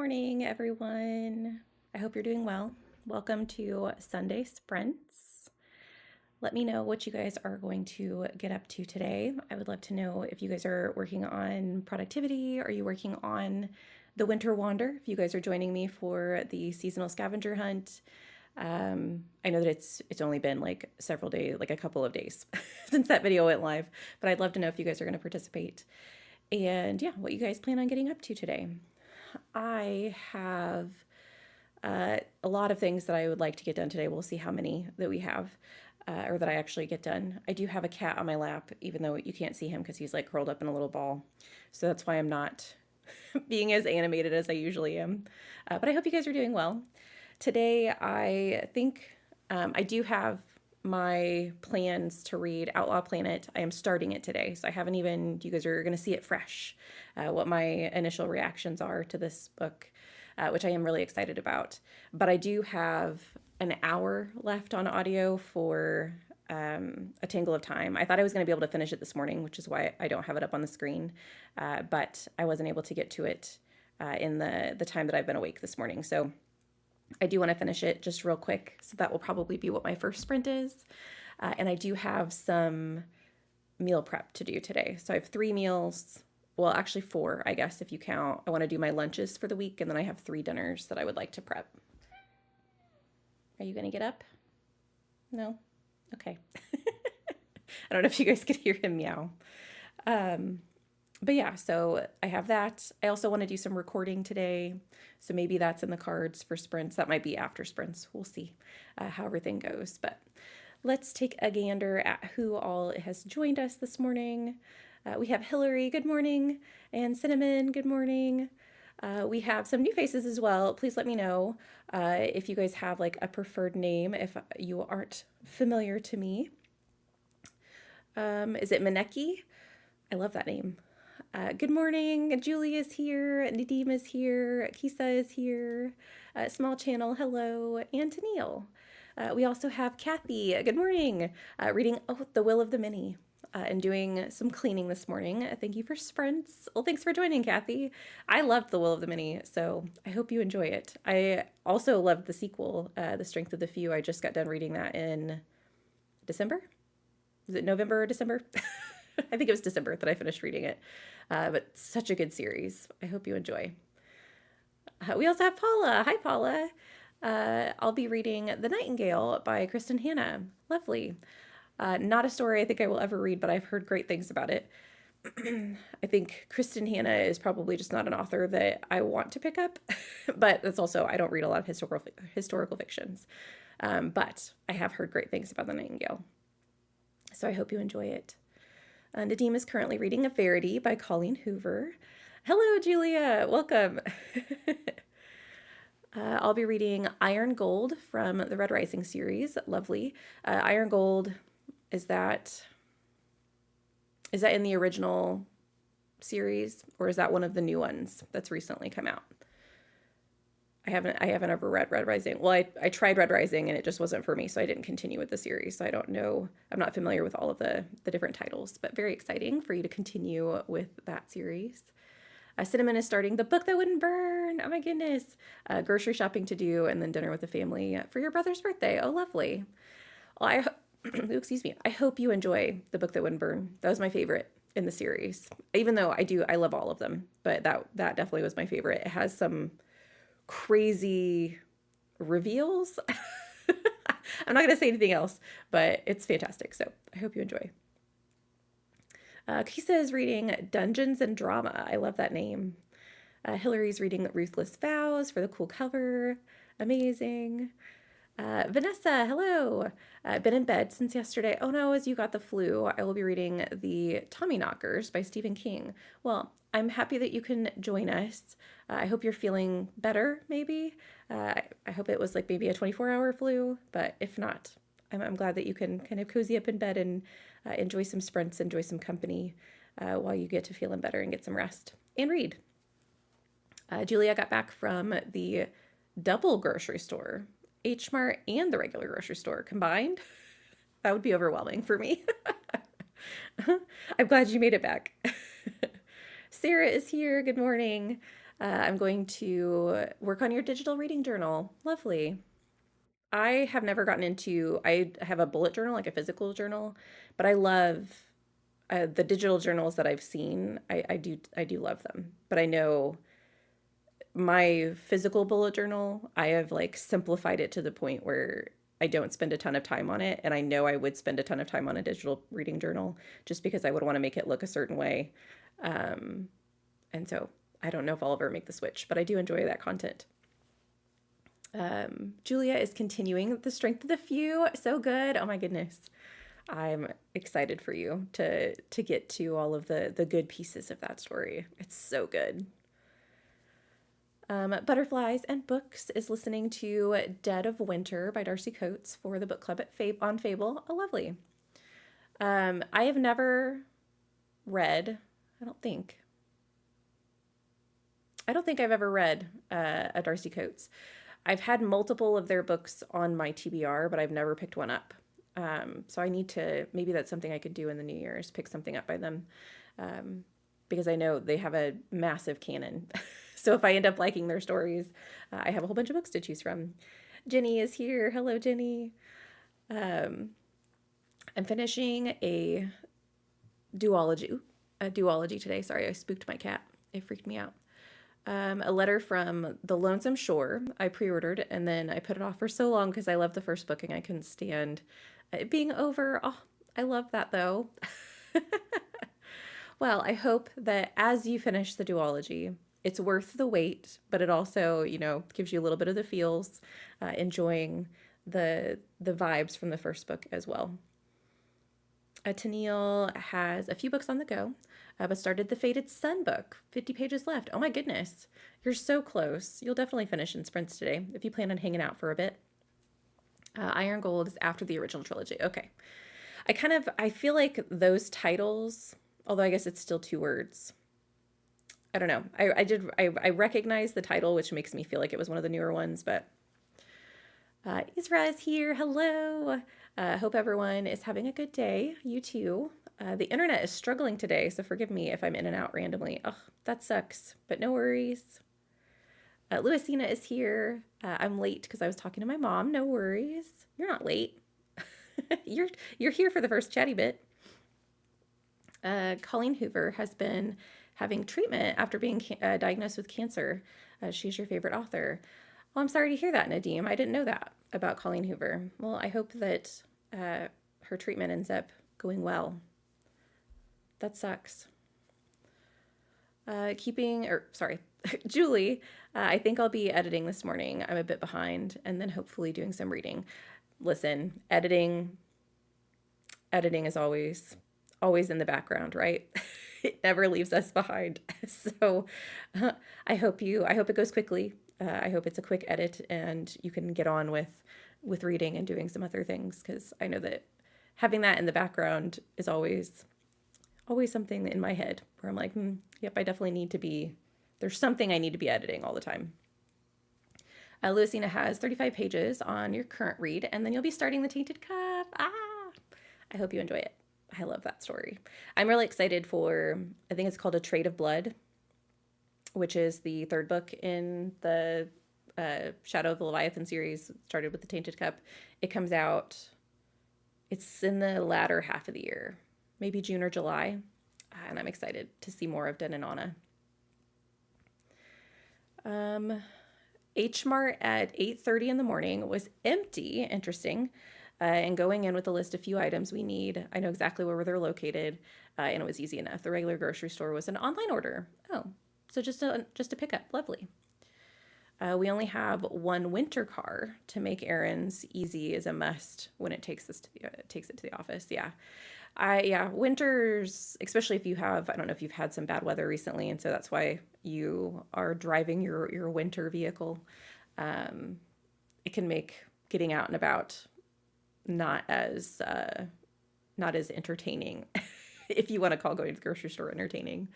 Morning, everyone. I hope you're doing well. Welcome to Sunday Sprints. Let me know what you guys are going to get up to today. I would love to know if you guys are working on productivity. Are you working on the winter wander? If you guys are joining me for the seasonal scavenger hunt, I know that it's only been like several days, like a couple of days since that video went live, but I'd love to know if you guys are going to participate and yeah, what you guys plan on getting up to today. I have a lot of things that I would like to get done today. We'll see how many that we have or that I actually get done. I do have a cat on my lap, even though you can't see him because he's like curled up in a little ball. So that's why I'm not being as animated as I usually am. But I hope you guys are doing well. Today, I think I do have my plans to read Outlaw Planet. I am starting it today, so I haven't even, you guys are going to see it fresh, what my initial reactions are to this book, which I am really excited about. But I do have an hour left on audio for A Tangle of Time. I thought I was going to be able to finish it this morning, which is why I don't have it up on the screen, but I wasn't able to get to it in the time that I've been awake this morning. So I do want to finish it just real quick. So that will probably be what my first sprint is. And I do have some meal prep to do today. So I have 3 meals. Well, actually 4, I guess, if you count. I want to do my lunches for the week, and then I have 3 dinners that I would like to prep. Are you going to get up? No? Okay. I don't know if you guys could hear him meow. But yeah, so I have that. I also want to do some recording today. So maybe that's in the cards for sprints. That might be after sprints. We'll see how everything goes. But let's take a gander at who all has joined us this morning. We have Hillary, good morning, and Cinnamon, good morning. We have some new faces as well. Please let me know if you guys have like a preferred name if you aren't familiar to me. Is it Maneki? I love that name. Good morning. Julie is here. Nadim is here. Kisa is here. Small channel, hello. And Tennille. We also have Kathy. Good morning. Reading The Will of the Many and doing some cleaning this morning. Thank you for sprints. Well, thanks for joining, Kathy. I loved The Will of the Many, so I hope you enjoy it. I also loved the sequel, The Strength of the Few. I just got done reading that in December. Was it November or December? I think it was December that I finished reading it. But such a good series. I hope you enjoy. We also have Paula. Hi, Paula. I'll be reading The Nightingale by Kristen Hanna. Lovely. Not a story I think I will ever read, but I've heard great things about it. I think Kristen Hanna is probably just not an author that I want to pick up, but that's also, I don't read a lot of historical fictions. But I have heard great things about The Nightingale. So I hope you enjoy it. Nadim is currently reading A Verity by Colleen Hoover. Hello, Julia. Welcome. I'll be reading Iron Gold from the Red Rising series. Lovely. Iron Gold, is that in the original series, or is that one of the new ones that's recently come out? I haven't ever read Red Rising. Well, I tried Red Rising and it just wasn't for me, so I didn't continue with the series. So I don't know. I'm not familiar with all of the different titles, but very exciting for you to continue with that series. Cinnamon is starting The Book That Wouldn't Burn. Oh my goodness. Grocery shopping to do and then dinner with the family for your brother's birthday. Oh, lovely. Well, excuse me. I hope you enjoy The Book That Wouldn't Burn. That was my favorite in the series, even though I love all of them, but that definitely was my favorite. It has some crazy reveals. I'm not going to say anything else, but it's fantastic. So I hope you enjoy. Kisa is reading Dungeons and Drama. I love that name. Hillary's reading Ruthless Vows for the cool cover. Amazing. Vanessa, hello. Been in bed since yesterday. Oh no, as you got the flu, I will be reading The Tommyknockers by Stephen King. Well, I'm happy that you can join us. I hope you're feeling better, maybe. I hope it was like maybe a 24-hour flu, but if not, I'm glad that you can kind of cozy up in bed and enjoy some sprints, enjoy some company while you get to feeling better and get some rest and read. Julia got back from the double grocery store, H Mart and the regular grocery store combined. That would be overwhelming for me. I'm glad you made it back. Sarah is here. Good morning. I'm going to work on your digital reading journal. Lovely. I have never gotten into, I have a bullet journal, like a physical journal, but I love the digital journals that I've seen. I do love them, but I know my physical bullet journal, I have like simplified it to the point where I don't spend a ton of time on it. And I know I would spend a ton of time on a digital reading journal just because I would want to make it look a certain way. Um, and so I don't know if I'll ever make the switch, but I do enjoy that content. Julia is continuing The Strength of the Few. So good. Oh my goodness. I'm excited for you to get to all of the good pieces of that story. It's so good. Butterflies and Books is listening to Dead of Winter by Darcy Coates for the book club at on Fable. Oh, lovely. I have never read, I don't think. I don't think I've ever read a Darcy Coates. I've had multiple of their books on my TBR, but I've never picked one up. So I need to, maybe that's something I could do in the New Year's, pick something up by them. Because I know they have a massive canon. So if I end up liking their stories, I have a whole bunch of books to choose from. Jenny is here. Hello, Jenny. I'm finishing a duology today. Sorry, I spooked my cat. It freaked me out. A letter from The Lonesome Shore. I pre-ordered and then I put it off for so long because I loved the first book and I couldn't stand it being over. Oh, I love that though. Well, I hope that as you finish the duology, it's worth the wait, but it also, gives you a little bit of the feels, enjoying the vibes from the first book as well. Tennille has a few books on the go, but started the Fated Sun book. 50 pages left. Oh my goodness. You're so close. You'll definitely finish in sprints today if you plan on hanging out for a bit. Iron Gold is after the original trilogy. Okay. I feel like those titles, although I guess it's still 2 words. I don't know. I recognize the title, which makes me feel like it was one of the newer ones, but Isra is here. Hello. Hope everyone is having a good day. You too. The internet is struggling today, so forgive me if I'm in and out randomly. Oh, that sucks, but no worries. Louisina is here. I'm late because I was talking to my mom. No worries. You're not late. You're here for the first chatty bit. Colleen Hoover has been having treatment after being diagnosed with cancer. She's your favorite author. Well, I'm sorry to hear that, Nadim. I didn't know that about Colleen Hoover. Well, I hope that her treatment ends up going well. That sucks. Julie, I think I'll be editing this morning. I'm a bit behind, and then hopefully doing some reading. Listen, editing is always in the background, right? It never leaves us behind. So I hope it goes quickly. I hope it's a quick edit and you can get on with reading and doing some other things, because I know that having that in the background is always something in my head where I'm like, yep, I definitely need to be, there's something I need to be editing all the time. Louisina has 35 pages on your current read, and then you'll be starting The Tainted Cup. I hope you enjoy it. I love that story. I'm really excited for, I think it's called A Trade of Blood, which is the 3rd book in the Shadow of the Leviathan series. It started with The Tainted Cup. It comes out, it's in the latter half of the year, maybe June or July, and I'm excited to see more of Den and Anna. H Mart at 8:30 in the morning was empty, interesting, and going in with a list of few items we need. I know exactly where they're located, and it was easy enough. The regular grocery store was an online order. Oh, so just a pickup. Lovely. We only have one winter car to make errands easy is a must when it takes it to the office. Yeah. Winters, especially if you have, I don't know if you've had some bad weather recently, and so that's why you are driving your winter vehicle. It can make getting out and about not as entertaining, if you want to call going to the grocery store entertaining.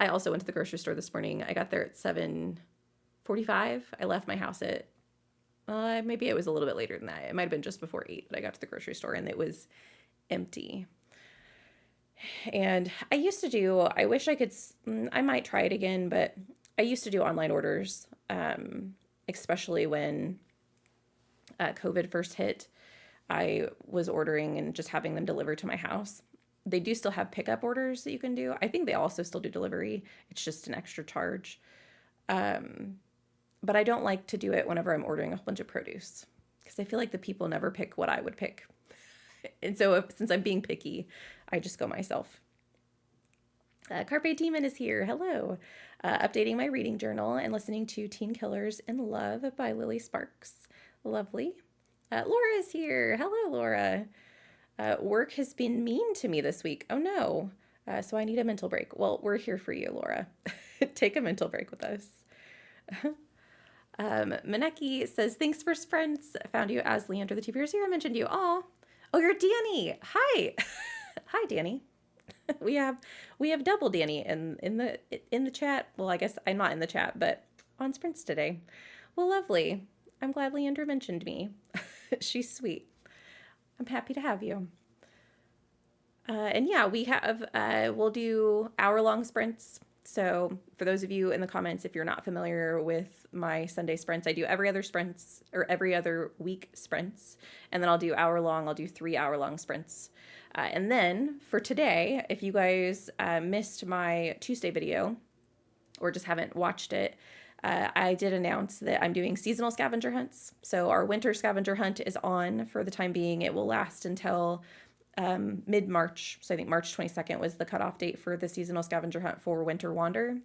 I also went to the grocery store this morning. I got there at 7:45. I left my house at maybe it was a little bit later than that. It might have been just before 8, but I got to the grocery store and it was empty. And I wish I could, I might try it again, but I used to do online orders, especially when COVID first hit. I was ordering and just having them delivered to my house. They do still have pickup orders that you can do. I think they also still do delivery. It's just an extra charge. Um, but I don't like to do it whenever I'm ordering a whole bunch of produce because I feel like the people never pick what I would pick. And so since I'm being picky, I just go myself. Carpe Demon is here. Hello. Updating my reading journal and listening to Teen Killers in Love by Lily Sparks. Lovely. Laura is here. Hello, Laura. Work has been mean to me this week. Oh no. So I need a mental break. Well, we're here for you, Laura. Take a mental break with us. Maneki says, thanks for sprints. Found you as Leander the TPR Zero mentioned you. Oh, you're Danny. Hi. Hi, Danny. We have double Danny in the chat. Well, I guess I'm not in the chat, but on sprints today. Well, lovely. I'm glad Leander mentioned me. She's sweet. I'm happy to have you. And yeah, we'll do hour-long sprints. So for those of you in the comments, if you're not familiar with my Sunday sprints, I do every other week sprints. And then I'll do 3 hour-long sprints. And then for today, if you guys missed my Tuesday video or just haven't watched it, I did announce that I'm doing seasonal scavenger hunts. So our winter scavenger hunt is on for the time being. It will last until mid-March. So I think March 22nd was the cutoff date for the seasonal scavenger hunt for Winter Wander.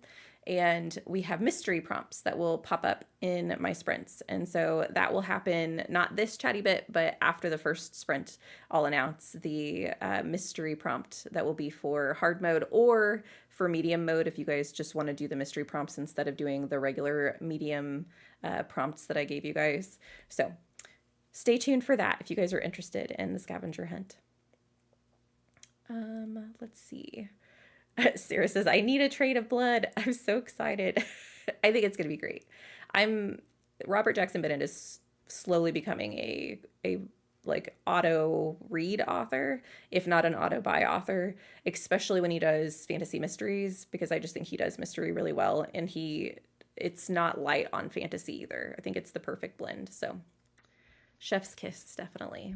And we have mystery prompts that will pop up in my sprints. And so that will happen, not this chatty bit, but after the first sprint, I'll announce the mystery prompt that will be for hard mode or for medium mode if you guys just want to do the mystery prompts instead of doing the regular medium prompts that I gave you guys. So stay tuned for that if you guys are interested in the scavenger hunt. Let's see. Sarah says, I need a trade of blood. I'm so excited. I think it's going to be great. Robert Jackson Bennett is slowly becoming a like auto read author, if not an auto buy author, especially when he does fantasy mysteries, because I just think he does mystery really well. And it's not light on fantasy either. I think it's the perfect blend. So chef's kiss, definitely.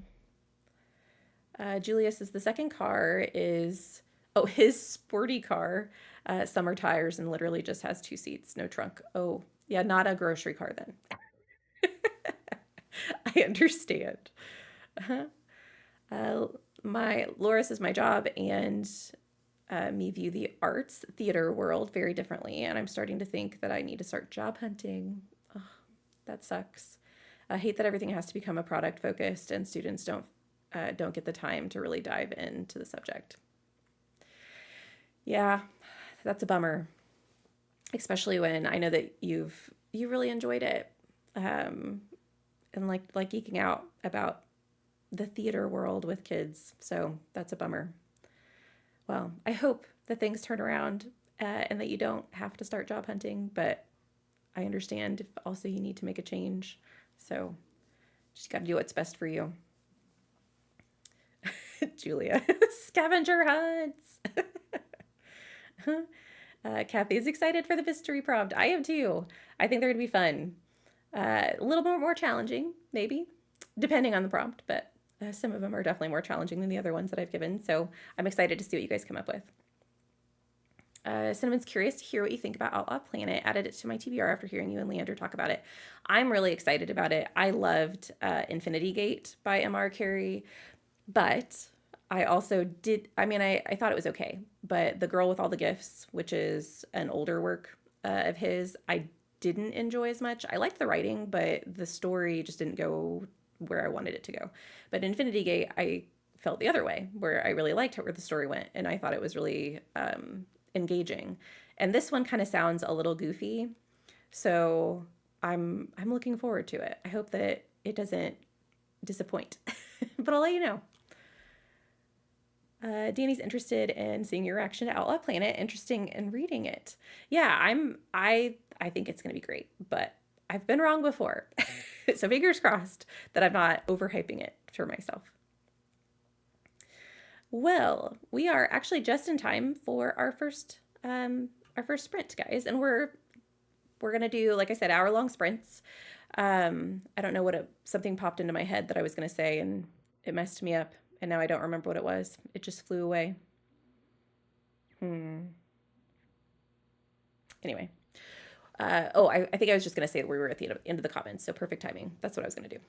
Julia says the second car is, his sporty car, summer tires, and literally just has 2 seats, no trunk. Oh, yeah, not a grocery car then. I understand. Laura says my job and me view the arts theater world very differently, and I'm starting to think that I need to start job hunting. Oh, that sucks. I hate that everything has to become a product focused and students don't get the time to really dive into the subject. Yeah, that's a bummer, especially when I know that you really enjoyed it, and like geeking out about the theater world with kids. So that's a bummer. Well, I hope that things turn around and that you don't have to start job hunting, but I understand if also you need to make a change. So just got to do what's best for you. Julia, scavenger hunts. Kathy is excited for the mystery prompt. I am too. I think they're going to be fun. A little bit more challenging, maybe, depending on the prompt, but some of them are definitely more challenging than the other ones that I've given. So I'm excited to see what you guys come up with. Cinnamon's curious to hear what you think about Outlaw Planet. Added it to my TBR after hearing you and Leander talk about it. I'm really excited about it. I loved Infinity Gate by M.R. Carey, but I also I thought it was okay. But The Girl with All the Gifts, which is an older work of his, I didn't enjoy as much. I liked the writing, but the story just didn't go where I wanted it to go. But Infinity Gate, I felt the other way, where I really liked where the story went, and I thought it was really engaging. And this one kind of sounds a little goofy, so I'm looking forward to it. I hope that it doesn't disappoint, but I'll let you know. Danny's interested in seeing your reaction to Outlaw Planet. Interesting in reading it. Yeah, I think it's going to be great, but I've been wrong before. So fingers crossed that I'm not overhyping it for myself. Well, we are actually just in time for our first sprint, guys, and we're we're going to do, like I said, hour-long sprints. I don't know something popped into my head that I was going to say and it messed me up. And now I don't remember what it was. It just flew away. Anyway. I think I was just going to say that we were at the end of the comments. So perfect timing. That's what I was going to do.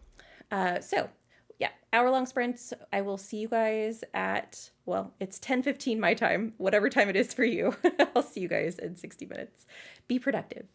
Yeah, hour-long sprints. I will see you guys at, well, it's 10:15 my time, whatever time it is for you. I'll see you guys in 60 minutes. Be productive.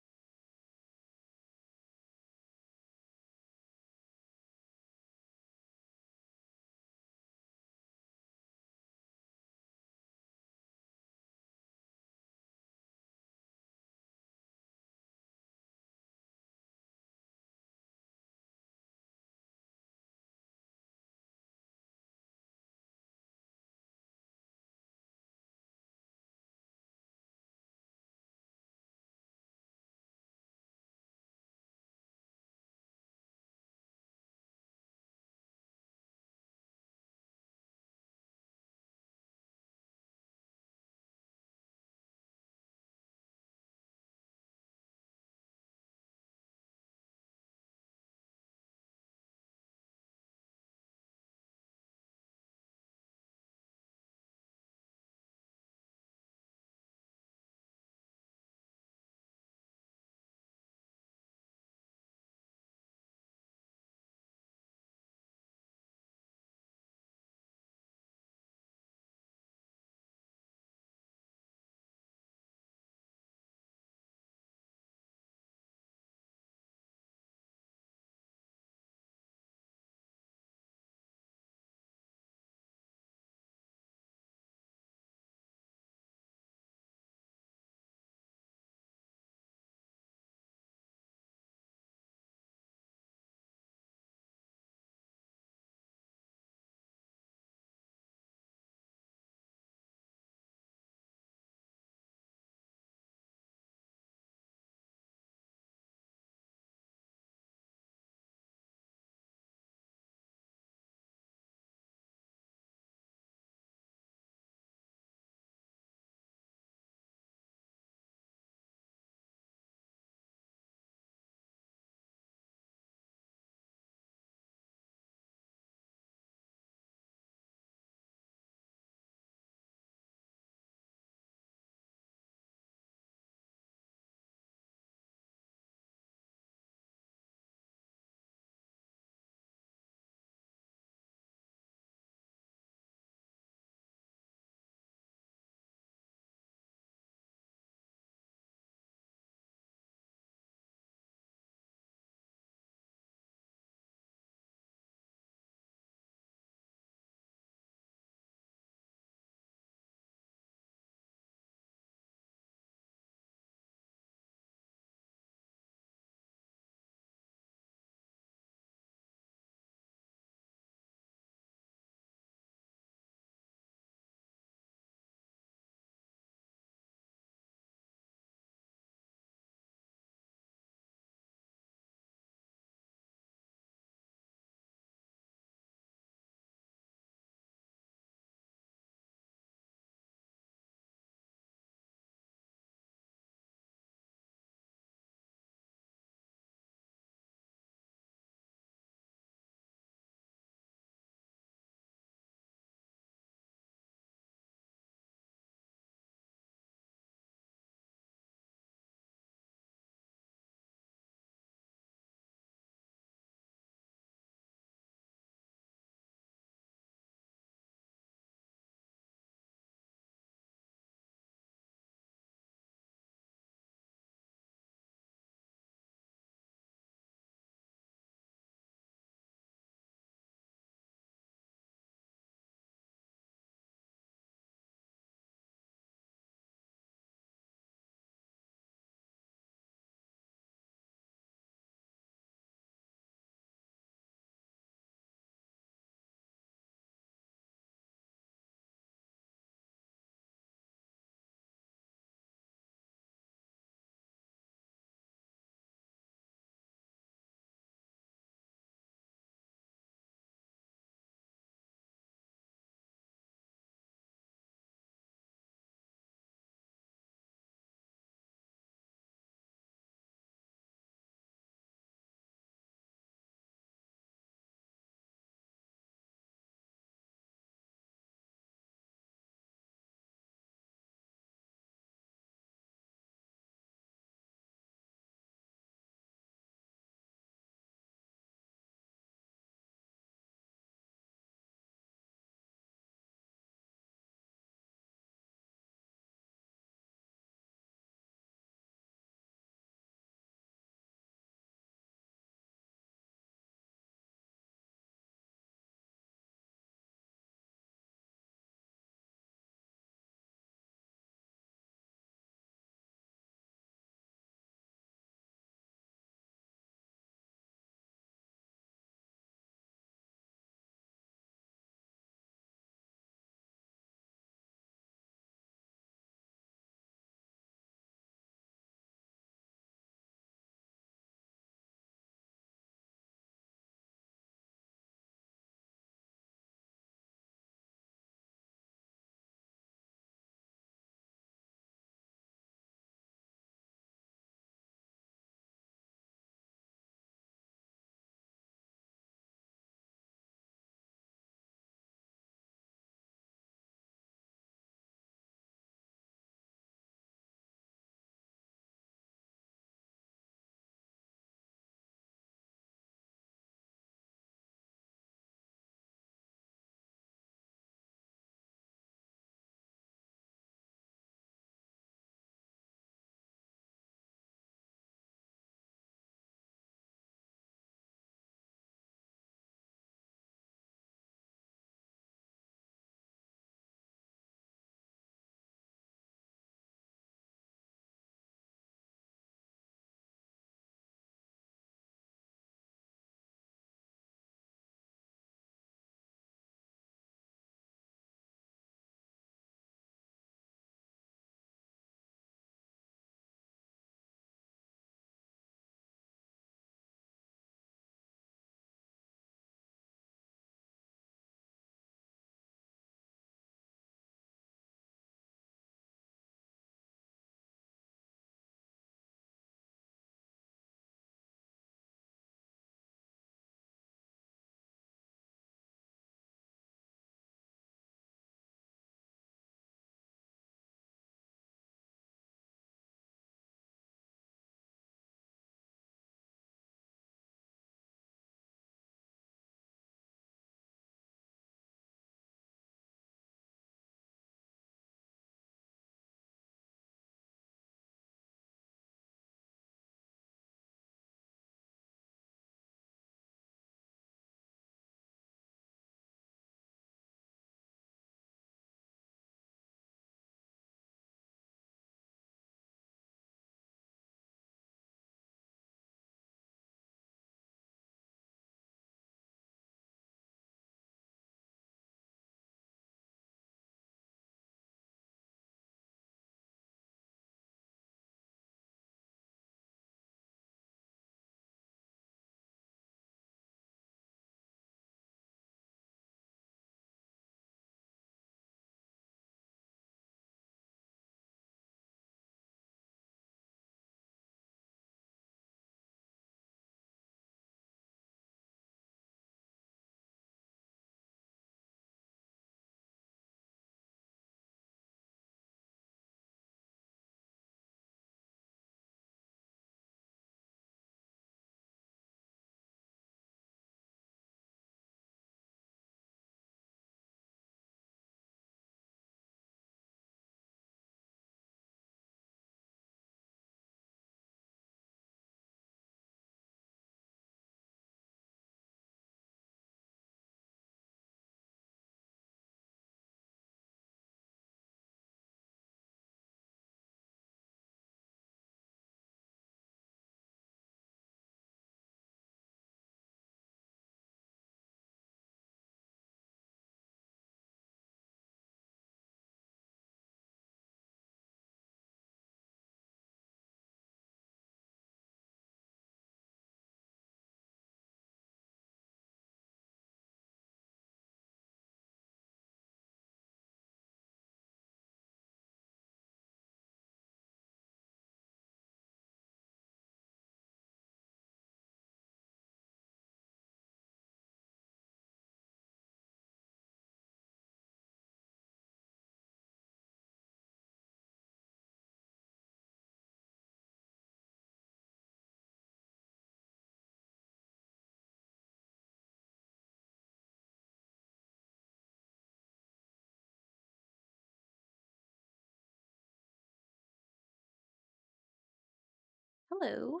Hello.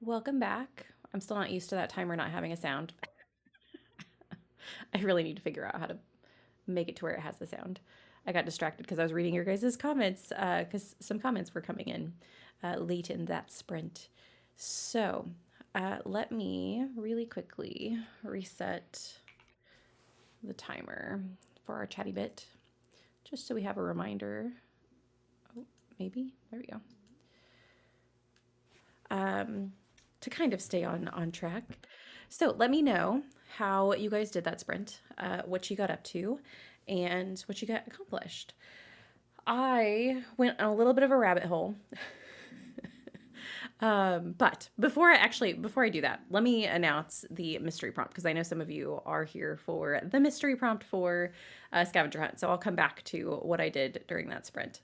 Welcome back. I'm still not used to that timer not having a sound. I really need to figure out how to make it to where it has the sound. I got distracted because I was reading your guys' comments because some comments were coming in late in that sprint. So let me really quickly reset the timer for our chatty bit just so we have a reminder. Oh, maybe. There we go. To kind of stay on track. So let me know how you guys did that sprint, what you got up to, and what you got accomplished. I went on a little bit of a rabbit hole. But before I do that, let me announce the mystery prompt because I know some of you are here for the mystery prompt for scavenger hunt. So I'll come back to what I did during that sprint.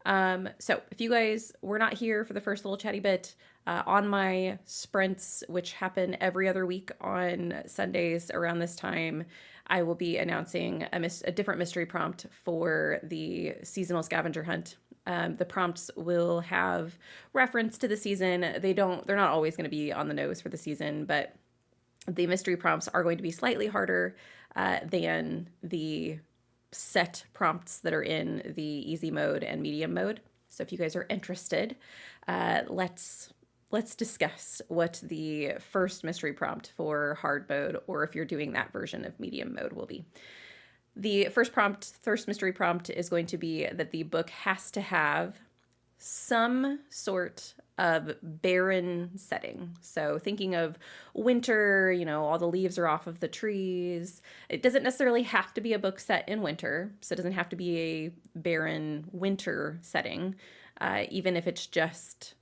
So if you guys were not here for the first little chatty bit, on my sprints, which happen every other week on Sundays around this time, I will be announcing a different mystery prompt for the seasonal scavenger hunt. The prompts will have reference to the season. They're not always going to be on the nose for the season, but the mystery prompts are going to be slightly harder than the set prompts that are in the easy mode and medium mode. So if you guys are interested, let's discuss what the first mystery prompt for hard mode, or if you're doing that version of medium mode, will be. The first mystery prompt is going to be that the book has to have some sort of barren setting. So thinking of winter, all the leaves are off of the trees. It doesn't necessarily have to be a book set in winter. So it doesn't have to be a barren winter setting, even if it's just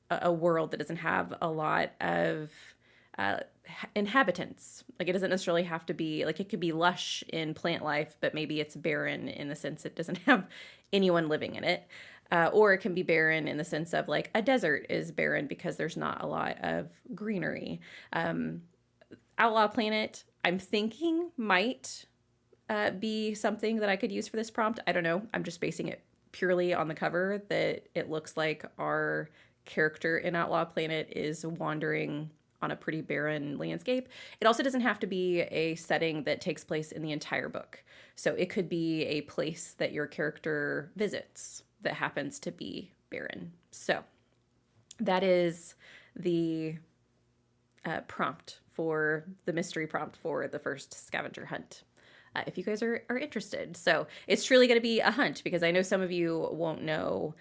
a world that doesn't have a lot of inhabitants. Like it doesn't necessarily have to be, like it could be lush in plant life, but maybe it's barren in the sense it doesn't have anyone living in it. Or it can be barren in the sense of like a desert is barren because there's not a lot of greenery. Outlaw Planet, I'm thinking might be something that I could use for this prompt. I don't know. I'm just basing it purely on the cover that it looks like our character in Outlaw Planet is wandering on a pretty barren landscape. It also doesn't have to be a setting that takes place in the entire book. So it could be a place that your character visits that happens to be barren. So that is the prompt for the mystery prompt for the first scavenger hunt. If you guys are interested. So it's truly going to be a hunt because I know some of you won't know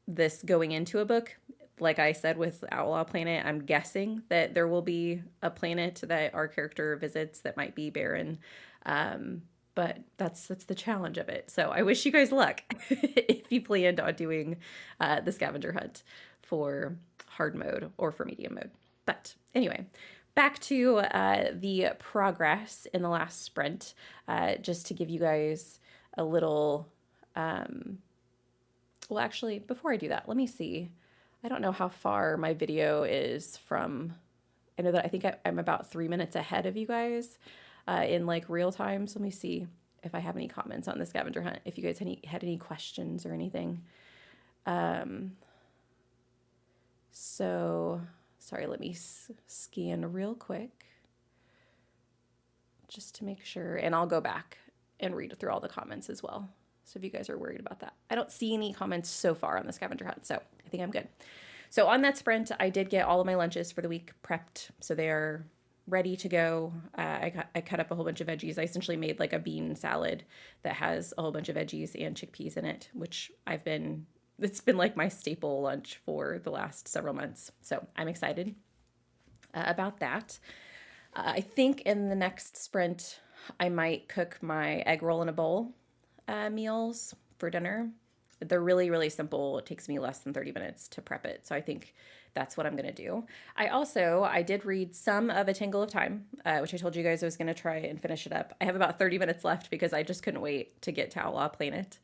this going into a book. Like I said with Outlaw Planet, I'm guessing that there will be a planet that our character visits that might be barren. But that's the challenge of it. So I wish you guys luck if you planned on doing the scavenger hunt for hard mode or for medium mode. But anyway, back to the progress in the last sprint, just to give you guys a little, well, actually, before I do that, let me see. I don't know how far my video is from, I know that I think I'm about 3 minutes ahead of you guys in like real time. So let me see if I have any comments on the scavenger hunt, if you guys had any questions or anything. So sorry, let me scan real quick just to make sure, and I'll go back and read through all the comments as well. So if you guys are worried about that, I don't see any comments so far on the scavenger hunt, so I think I'm good. So on that sprint, I did get all of my lunches for the week prepped, so they are ready to go. I cut up a whole bunch of veggies. I essentially made like a bean salad that has a whole bunch of veggies and chickpeas in it, which it's been like my staple lunch for the last several months. So I'm excited about that. I think in the next sprint, I might cook my egg roll in a bowl meals for dinner. They're really, really simple. It takes me less than 30 minutes to prep it. So I think that's what I'm going to do. I did read some of A Tangle of Time, which I told you guys I was going to try and finish it up. I have about 30 minutes left because I just couldn't wait to get to Outlaw Planet.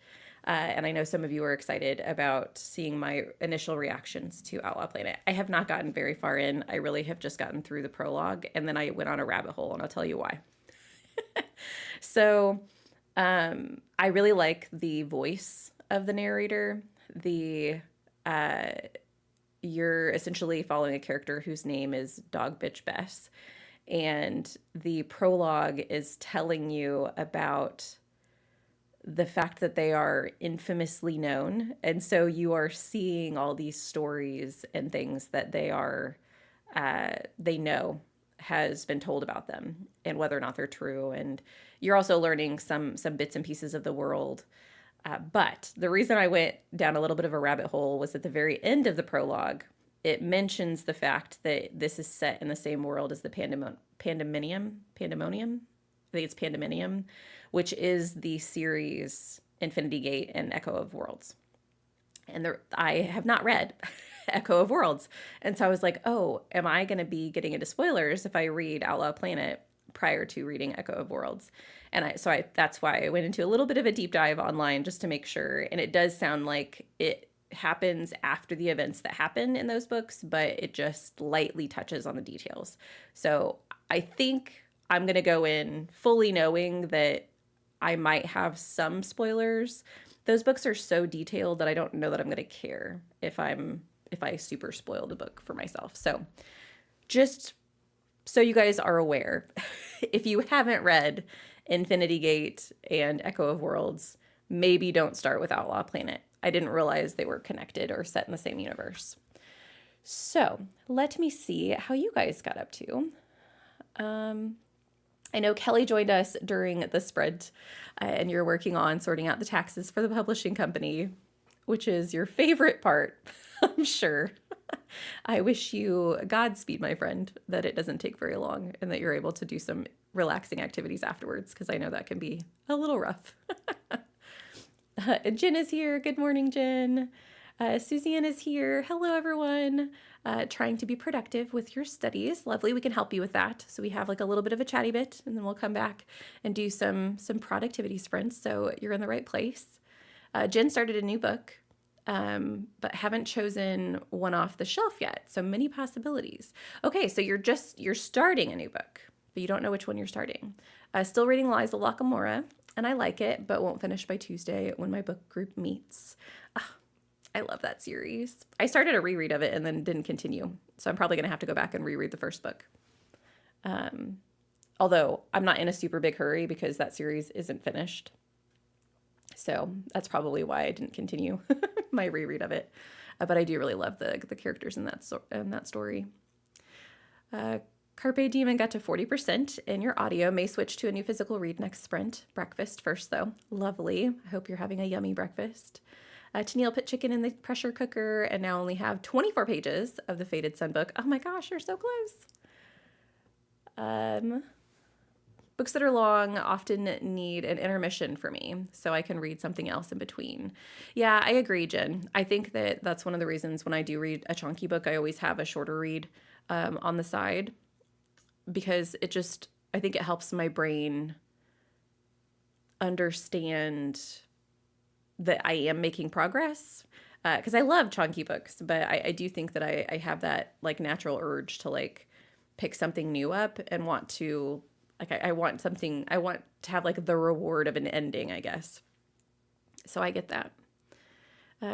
And I know some of you are excited about seeing my initial reactions to Outlaw Planet. I have not gotten very far in. I really have just gotten through the prologue, and then I went on a rabbit hole, and I'll tell you why. So I really like the voice of the narrator. you're essentially following a character whose name is Dog Bitch Bess. And the prologue is telling you about the fact that they are infamously known. And so you are seeing all these stories and things that they know has been told about them and whether or not they're true. And you're also learning some bits and pieces of the world. But the reason I went down a little bit of a rabbit hole was at the very end of the prologue. It mentions the fact that this is set in the same world as the Pandemonium. I think it's Pandemonium, which is the series Infinity Gate and Echo of Worlds. And I have not read Echo of Worlds. And so I was like, oh, am I going to be getting into spoilers if I read Outlaw Planet prior to reading Echo of Worlds? And that's why I went into a little bit of a deep dive online just to make sure. And it does sound like it happens after the events that happen in those books, but it just lightly touches on the details. So I think I'm going to go in fully knowing that I might have some spoilers. Those books are so detailed that I don't know that I'm going to care if I super spoil the book for myself. So just so you guys are aware, if you haven't read Infinity Gate and Echo of Worlds, maybe don't start with Outlaw Planet. I didn't realize they were connected or set in the same universe. So let me see how you guys got up to. I know Kelly joined us during the sprint, and you're working on sorting out the taxes for the publishing company, which is your favorite part, I'm sure. I wish you Godspeed, my friend, that it doesn't take very long and that you're able to do some relaxing activities afterwards, because I know that can be a little rough. Jen is here. Good morning, Jen. Suzanne is here. Hello, everyone. Trying to be productive with your studies. Lovely. We can help you with that. So we have like a little bit of a chatty bit, and then we'll come back and do some productivity sprints. So you're in the right place. Jen started a new book, but haven't chosen one off the shelf yet. So many possibilities. Okay, so you're starting a new book, but you don't know which one you're starting. Still reading Liza Lockamora, and I like it, but won't finish by Tuesday when my book group meets. I love that series. I started a reread of it and then didn't continue. So I'm probably going to have to go back and reread the first book. Although I'm not in a super big hurry because that series isn't finished. So that's probably why I didn't continue my reread of it. But I do really love the characters in that story. Carpe Diem got to 40%, and your audio may switch to a new physical read next sprint. Breakfast first, though. Lovely. I hope you're having a yummy breakfast. Tennille put chicken in the pressure cooker and now only have 24 pages of the Fated Sun book. Oh my gosh, you're so close. Books that are long often need an intermission for me, so I can read something else in between. Yeah, I agree, Jen. I think that's one of the reasons when I do read a chunky book, I always have a shorter read on the side, because I think it helps my brain understand that I am making progress, because I love chunky books, but I do think that I have that like natural urge to like pick something new up and want to I want to have like the reward of an ending, I guess. So I get that.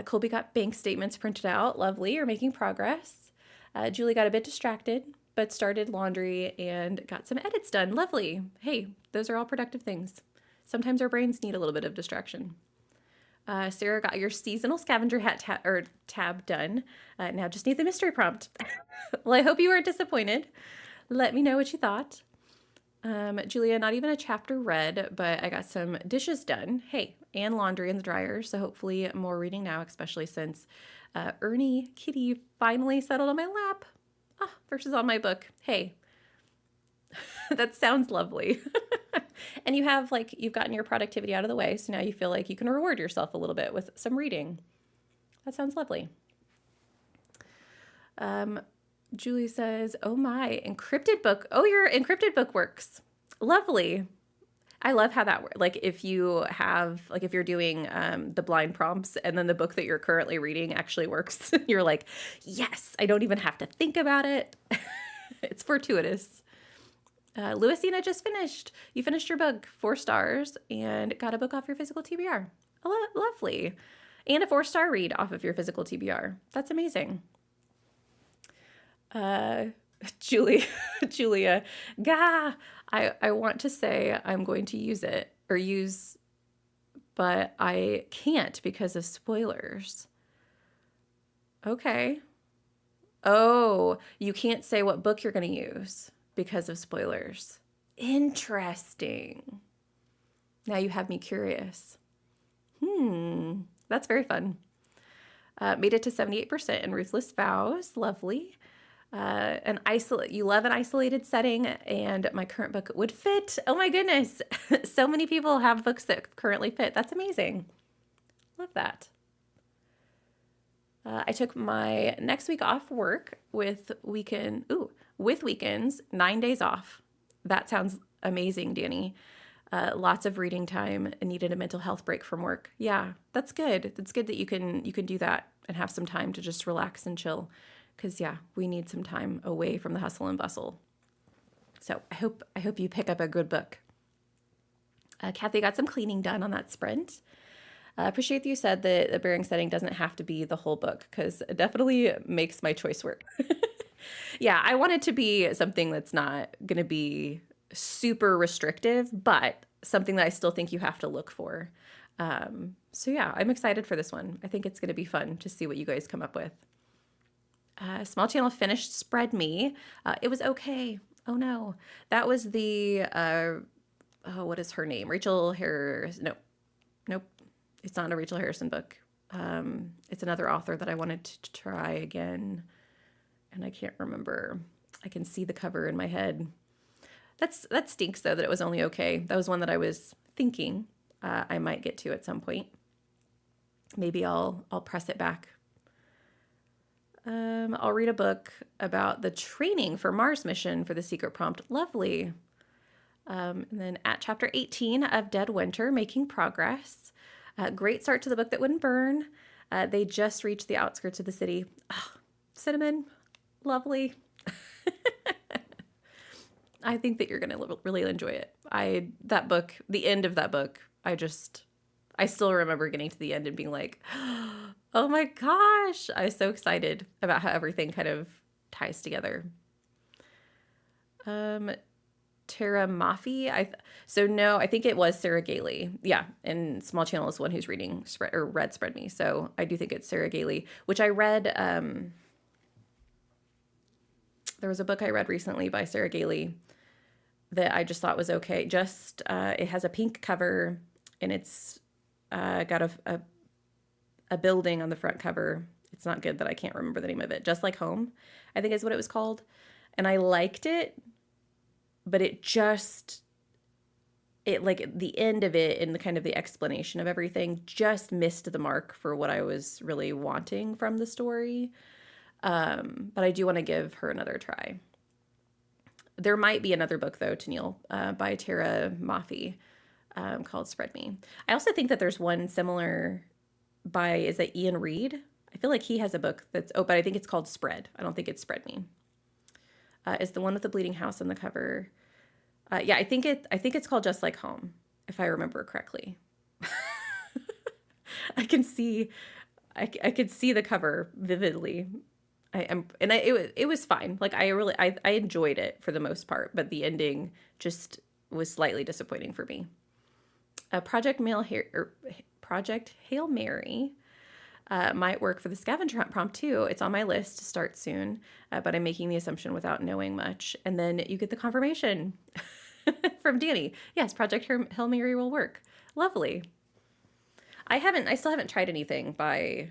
Colby got bank statements printed out. Lovely. You're making progress. Julie got a bit distracted, but started laundry and got some edits done. Lovely. Hey, those are all productive things. Sometimes our brains need a little bit of distraction. Sarah got your seasonal scavenger hat tab done. Now just need the mystery prompt. Well, I hope you weren't disappointed. Let me know what you thought. Julia, not even a chapter read, but I got some dishes done. Hey, and laundry in the dryer. So hopefully more reading now, especially since Ernie Kitty finally settled on my lap versus on my book. Hey, that sounds lovely. And you've gotten your productivity out of the way. So now you feel like you can reward yourself a little bit with some reading. That sounds lovely. Julie says, oh my, encrypted book. Oh, your encrypted book works. Lovely. I love how that works. Like if you're doing the blind prompts and then the book that you're currently reading actually works, you're like, yes, I don't even have to think about it. It's fortuitous. Louisina just finished. You finished your book, 4 stars, and got a book off your physical TBR. Lovely. And a 4-star read off of your physical TBR. That's amazing. Uh, Julia, Julia, gah. I want to say I'm going to use it or use, but I can't because of spoilers. Okay. Oh, you can't say what book you're going to use because of spoilers. Interesting. Now you have me curious. That's very fun. Made it to 78% in Ruthless Vows. Lovely. You love an isolated setting, and my current book would fit. Oh my goodness. So many people have books that currently fit. That's amazing. Love that. I took my next week off work with weekends, 9 days off. That sounds amazing, Danni. Lots of reading time and needed a mental health break from work. Yeah, that's good. That's good that you can do that and have some time to just relax and chill. Because yeah, we need some time away from the hustle and bustle. So I hope you pick up a good book. Kathy got some cleaning done on that sprint. Appreciate that you said that the bearing setting doesn't have to be the whole book, because it definitely makes my choice work. Yeah, I want it to be something that's not going to be super restrictive, but something that I still think you have to look for. So yeah, I'm excited for this one. I think it's going to be fun to see what you guys come up with. Small Channel finished Spread Me. It was okay. Oh no. That was the, what is her name? Rachel Harrison. Nope. It's not a Rachel Harrison book. It's another author that I wanted to try again, and I can't remember. I can see the cover in my head. That stinks though that it was only okay. That was one that I was thinking I might get to at some point. Maybe I'll press it back. I'll read a book about the training for Mars mission for the secret prompt. Lovely. And then at chapter 18 of Dead Winter, making progress. Great start to the book that wouldn't burn. They just reached the outskirts of the city. Oh, cinnamon, lovely. I think that you're going to really enjoy it. That book, the end of that book, I still remember getting to the end and being like, oh my gosh, I was so excited about how everything kind of ties together. Tara Maffey. I think it was Sarah Gailey. Yeah, and Small Channel is the one who's read Spread Me. So I do think it's Sarah Gailey, which I read. There was a book I read recently by Sarah Gailey that I just thought was okay. It has a pink cover, and it's got a building on the front cover. It's not good that I can't remember the name of it. Just Like Home, I think is what it was called. And I liked it, but it like the end of it and the kind of the explanation of everything just missed the mark for what I was really wanting from the story. But I do want to give her another try. There might be another book though, Tennille, by Tara Maffey, called Spread Me. I also think that there's one similar is that Ian Reed? I feel like he has a book but I think it's called Spread. I don't think it's Spread Me. Is the one with the bleeding house on the cover. Yeah, I think it's called Just Like Home, if I remember correctly. I can see the cover vividly. It was fine. Like I enjoyed it for the most part, but the ending just was slightly disappointing for me. Project Hail Mary might work for the scavenger hunt prompt too. It's on my list to start soon, but I'm making the assumption without knowing much. And then you get the confirmation from Danni. Yes, Project Hail Mary will work. Lovely. I still haven't tried anything by,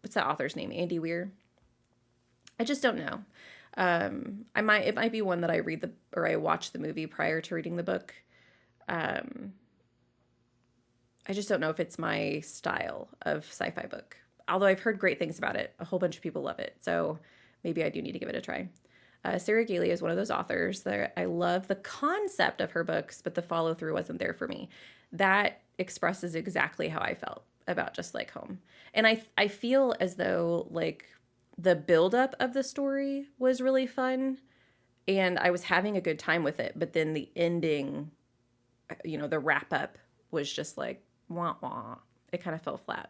what's that author's name? Andy Weir. I just don't know. It might be one that I watch the movie prior to reading the book. I just don't know if it's my style of sci-fi book. Although I've heard great things about it. A whole bunch of people love it. So maybe I do need to give it a try. Sarah Gailey is one of those authors that I love the concept of her books, but the follow through wasn't there for me. That expresses exactly how I felt about Just Like Home. And I feel as though like the buildup of the story was really fun and I was having a good time with it. But then the ending, the wrap up was just like, wah, wah. It kind of fell flat.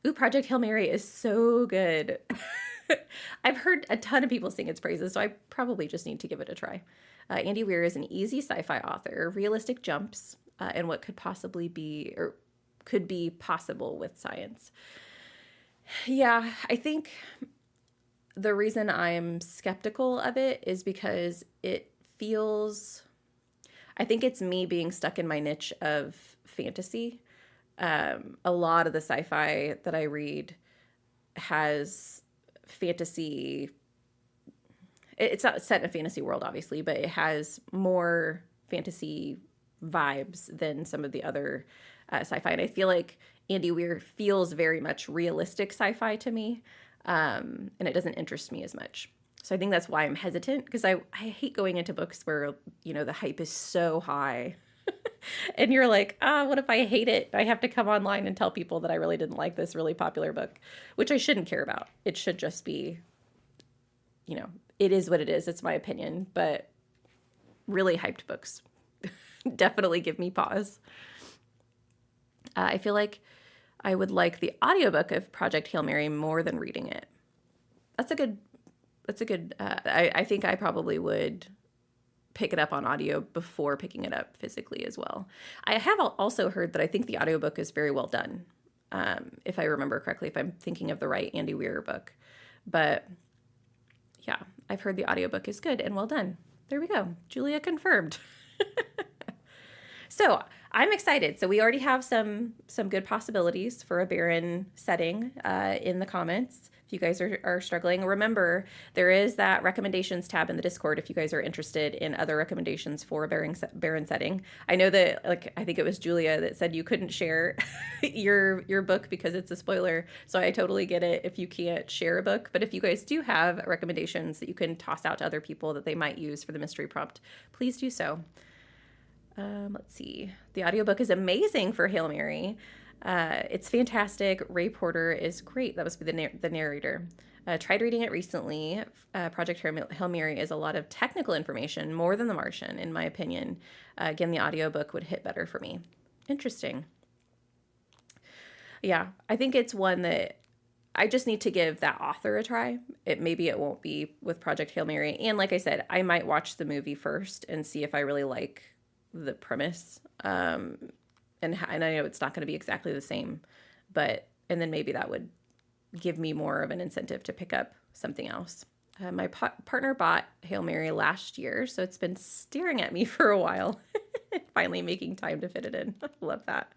Ooh, Project Hail Mary is so good. I've heard a ton of people sing its praises, so I probably just need to give it a try. Andy Weir is an easy sci-fi author, realistic jumps, and what could possibly be or could be possible with science. Yeah, I think the reason I'm skeptical of it is because it feels, I think it's me being stuck in my niche of fantasy. A lot of the sci fi that I read has fantasy. It's not set in a fantasy world, obviously, but it has more fantasy vibes than some of the other sci fi. And I feel like Andy Weir feels very much realistic sci fi to me, and it doesn't interest me as much. So I think that's why I'm hesitant because I hate going into books where, the hype is so high. And you're like, what if I hate it? I have to come online and tell people that I really didn't like this really popular book, which I shouldn't care about. It should just be, it is what it is. It's my opinion. But really hyped books definitely give me pause. I feel like I would like the audiobook of Project Hail Mary more than reading it. That's a good, I think I probably would pick it up on audio before picking it up physically as well. I have also heard that I think the audiobook is very well done, if I remember correctly, if I'm thinking of the right Andy Weir book. But yeah, I've heard the audiobook is good and well done. There we go. Julia confirmed. So I'm excited. So we already have some good possibilities for a barren setting in the comments. If you guys are struggling, remember there is that recommendations tab in the Discord if you guys are interested in other recommendations for a barren setting. I know that I think it was Julia that said you couldn't share your book because it's a spoiler. So I totally get it if you can't share a book. But if you guys do have recommendations that you can toss out to other people that they might use for the mystery prompt, please do so. Let's see. The audiobook is amazing for Hail Mary. It's fantastic. Ray Porter is great. That must be the narrator. Tried reading it recently. Project Hail Mary is a lot of technical information, more than The Martian, in my opinion. Again, the audiobook would hit better for me. Interesting. Yeah, I think it's one that I just need to give that author a try. Maybe it won't be with Project Hail Mary. And like I said, I might watch the movie first and see if I really like the premise. And I know it's not going to be exactly the same, and then maybe that would give me more of an incentive to pick up something else. My partner bought Hail Mary last year, so it's been staring at me for a while. Finally making time to fit it in. Love that.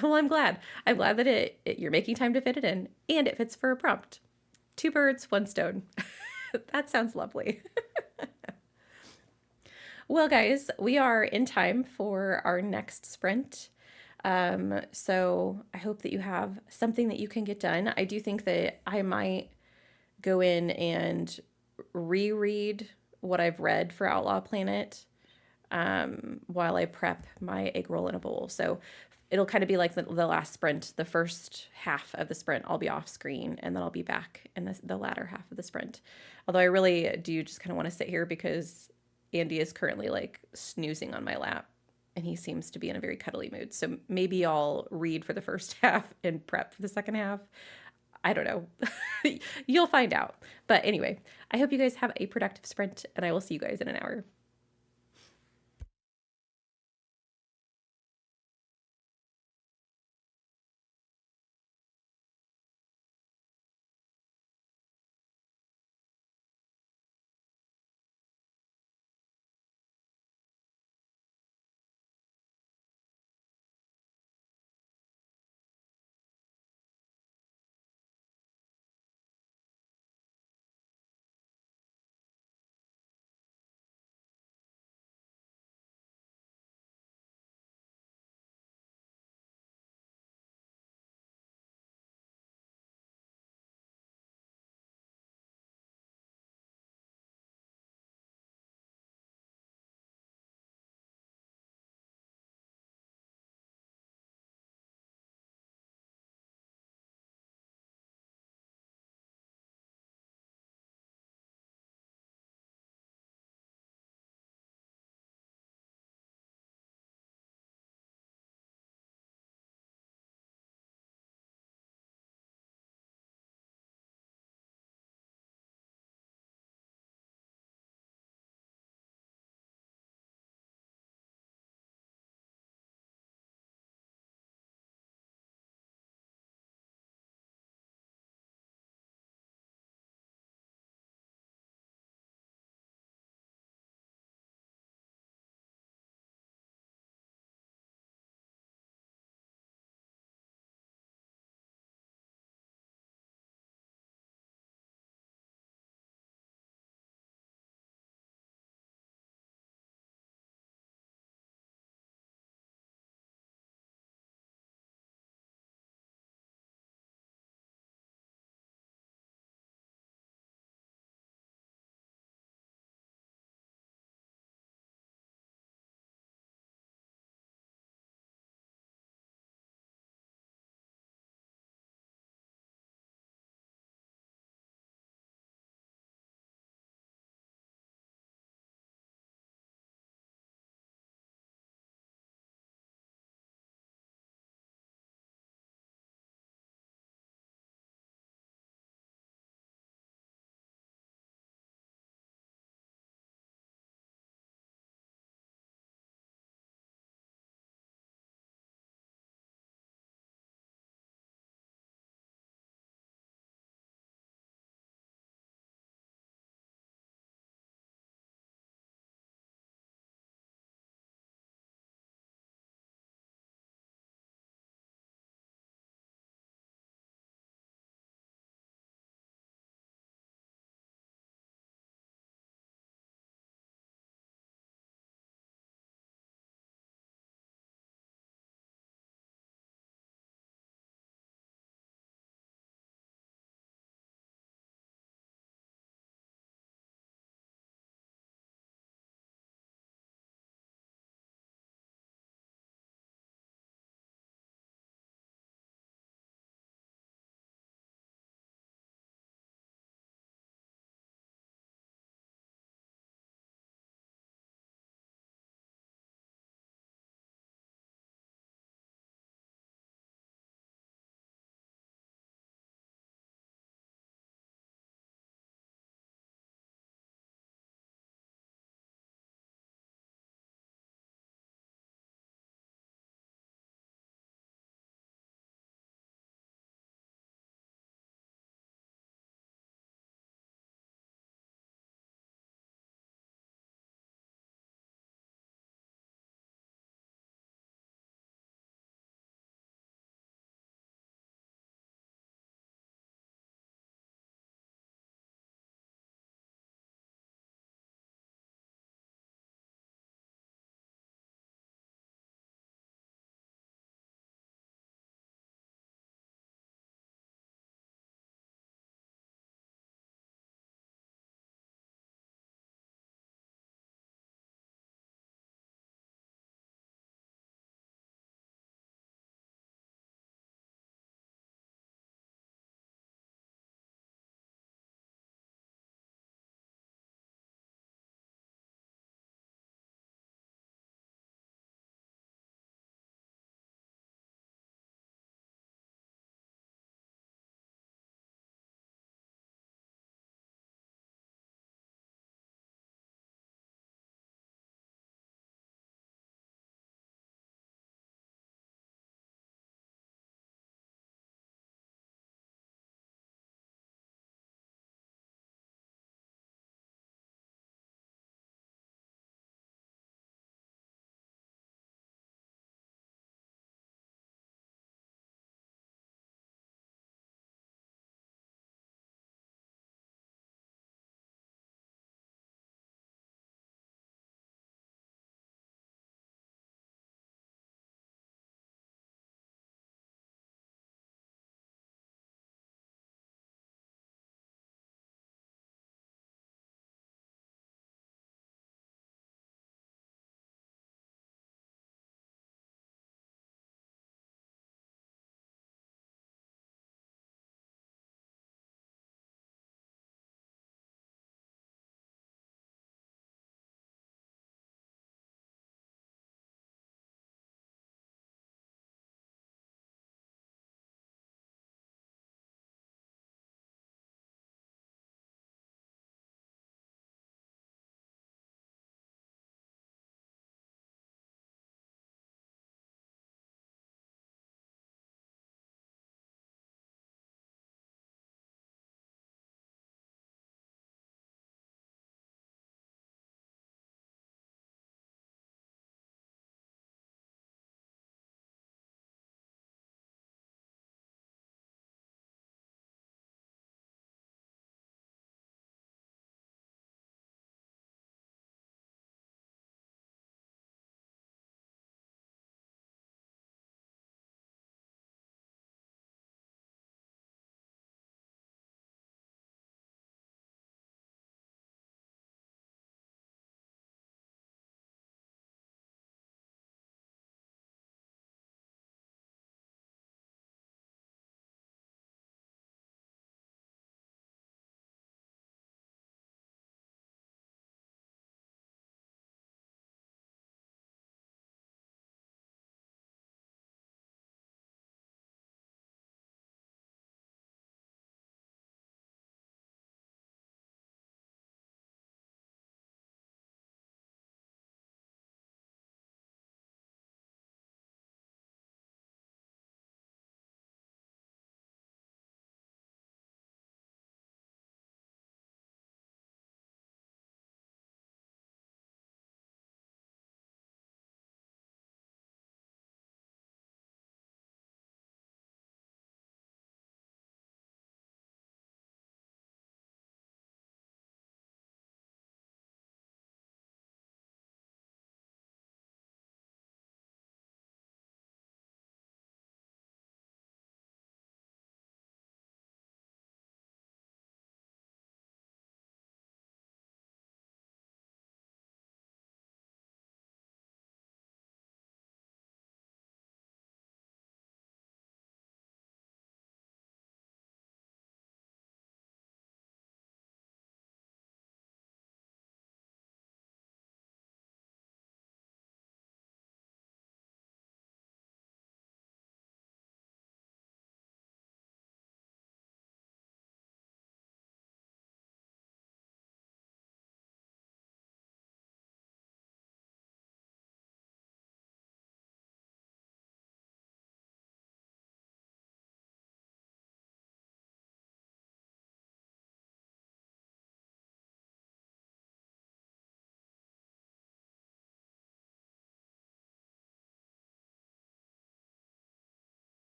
Well, I'm glad. I'm glad that you're making time to fit it in, and it fits for a prompt. 2 birds, 1 stone. That sounds lovely. Well, guys, we are in time for our next sprint. So I hope that you have something that you can get done. I do think that I might go in and reread what I've read for Outlaw Planet while I prep my egg roll in a bowl. So it'll kind of be like the last sprint. The first half of the sprint, I'll be off screen, and then I'll be back in the latter half of the sprint. Although I really do just kind of want to sit here because Andy is currently snoozing on my lap, and he seems to be in a very cuddly mood. So maybe I'll read for the first half and prep for the second half. I don't know. You'll find out. But anyway, I hope you guys have a productive sprint, and I will see you guys in an hour.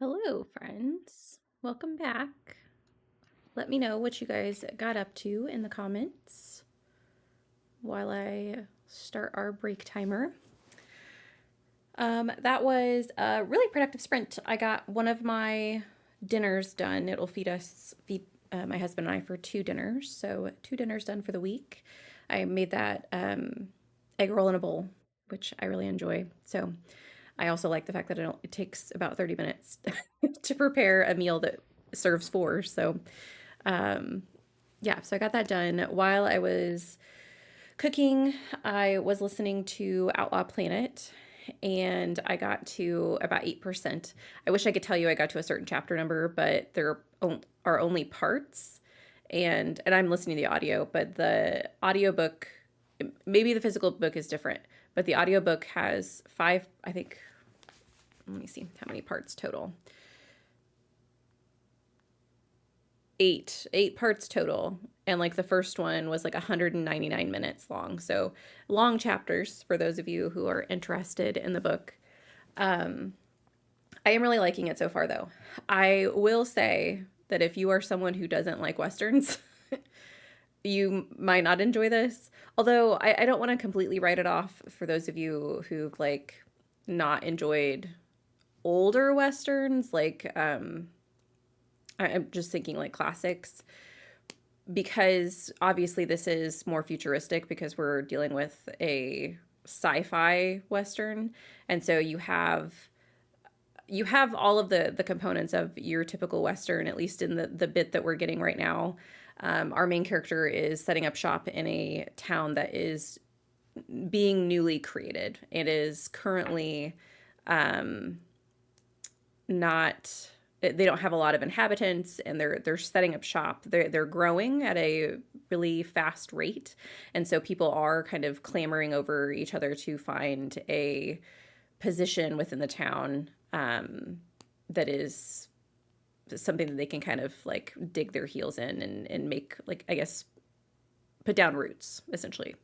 Hello, friends. Welcome back. Let me know what you guys got up to in the comments while I start our break timer. That was a really productive sprint. I got one of my dinners done. It'll feed my husband and I for 2 dinners. So 2 dinners done for the week. I made that egg roll in a bowl, which I really enjoy. So I also like the fact that it takes about 30 minutes to prepare a meal that serves 4. So yeah, so I got that done. While I was cooking, I was listening to Outlaw Planet and I got to about 8%. I wish I could tell you I got to a certain chapter number, but there are only parts. And I'm listening to the audio, but the audiobook, maybe the physical book is different, but the audiobook has 5, I think, let me see how many parts total. 8 parts total, and like the first one was like 199 minutes long, so long chapters for those of you who are interested in the book. I am really liking it so far, though. I will say that if you are someone who doesn't like westerns, you might not enjoy this, although I don't want to completely write it off for those of you who've like not enjoyed older westerns, like I'm just thinking like classics, because obviously this is more futuristic because we're dealing with a sci-fi western, and so you have all of the components of your typical western, at least in the bit that we're getting right now. Our main character is setting up shop in a town that is being newly created. It is currently not, they don't have a lot of inhabitants, and they're setting up shop. They're growing at a really fast rate, and so people are kind of clamoring over each other to find a position within the town that is something that they can kind of like dig their heels in and make, like, I guess, put down roots essentially.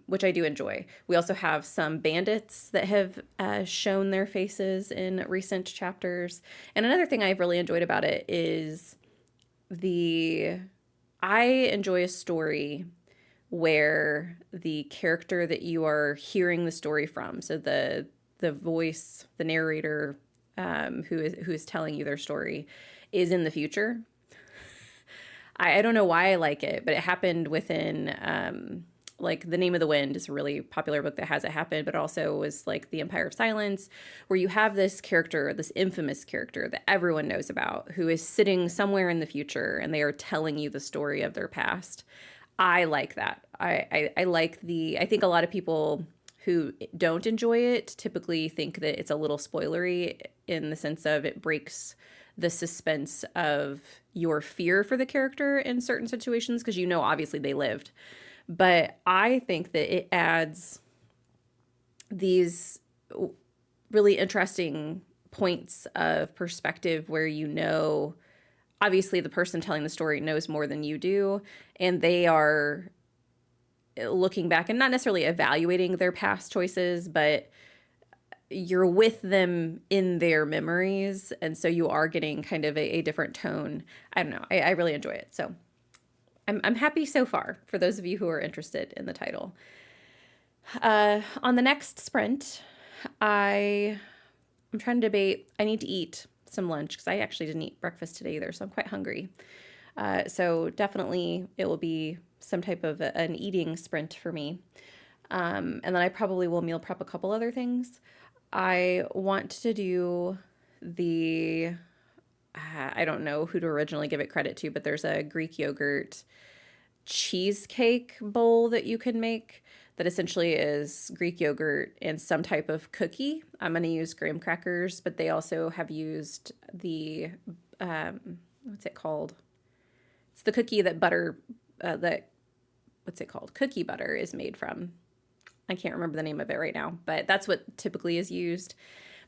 Which I do enjoy. We also have some bandits that have shown their faces in recent chapters. And another thing I've really enjoyed about it is I enjoy a story where the character that you are hearing the story from, so the voice, the narrator, who is telling you their story, is in the future. I don't know why I like it, but it happened within like The Name of the Wind is a really popular book that has it happen, but also was like The Empire of Silence, where you have this character, this infamous character that everyone knows about, who is sitting somewhere in the future and they are telling you the story of their past. I like that. I like I think a lot of people who don't enjoy it typically think that it's a little spoilery, in the sense of it breaks the suspense of your fear for the character in certain situations, because you know obviously they lived. But I think that it adds these really interesting points of perspective where, you know, obviously the person telling the story knows more than you do, and they are looking back and not necessarily evaluating their past choices, but you're with them in their memories, and so you are getting kind of a different tone. I don't know. I really enjoy it. So I'm happy so far, for those of you who are interested in the title. On the next sprint, I'm trying to debate. I need to eat some lunch because I actually didn't eat breakfast today either, so I'm quite hungry. So definitely it will be some type of an eating sprint for me. And then I probably will meal prep a couple other things. I want to do I don't know who to originally give it credit to, but there's a Greek yogurt cheesecake bowl that you can make that essentially is Greek yogurt and some type of cookie. I'm going to use graham crackers, but they also have used what's it called? It's the cookie that what's it called? Cookie butter is made from. I can't remember the name of it right now, but that's what typically is used.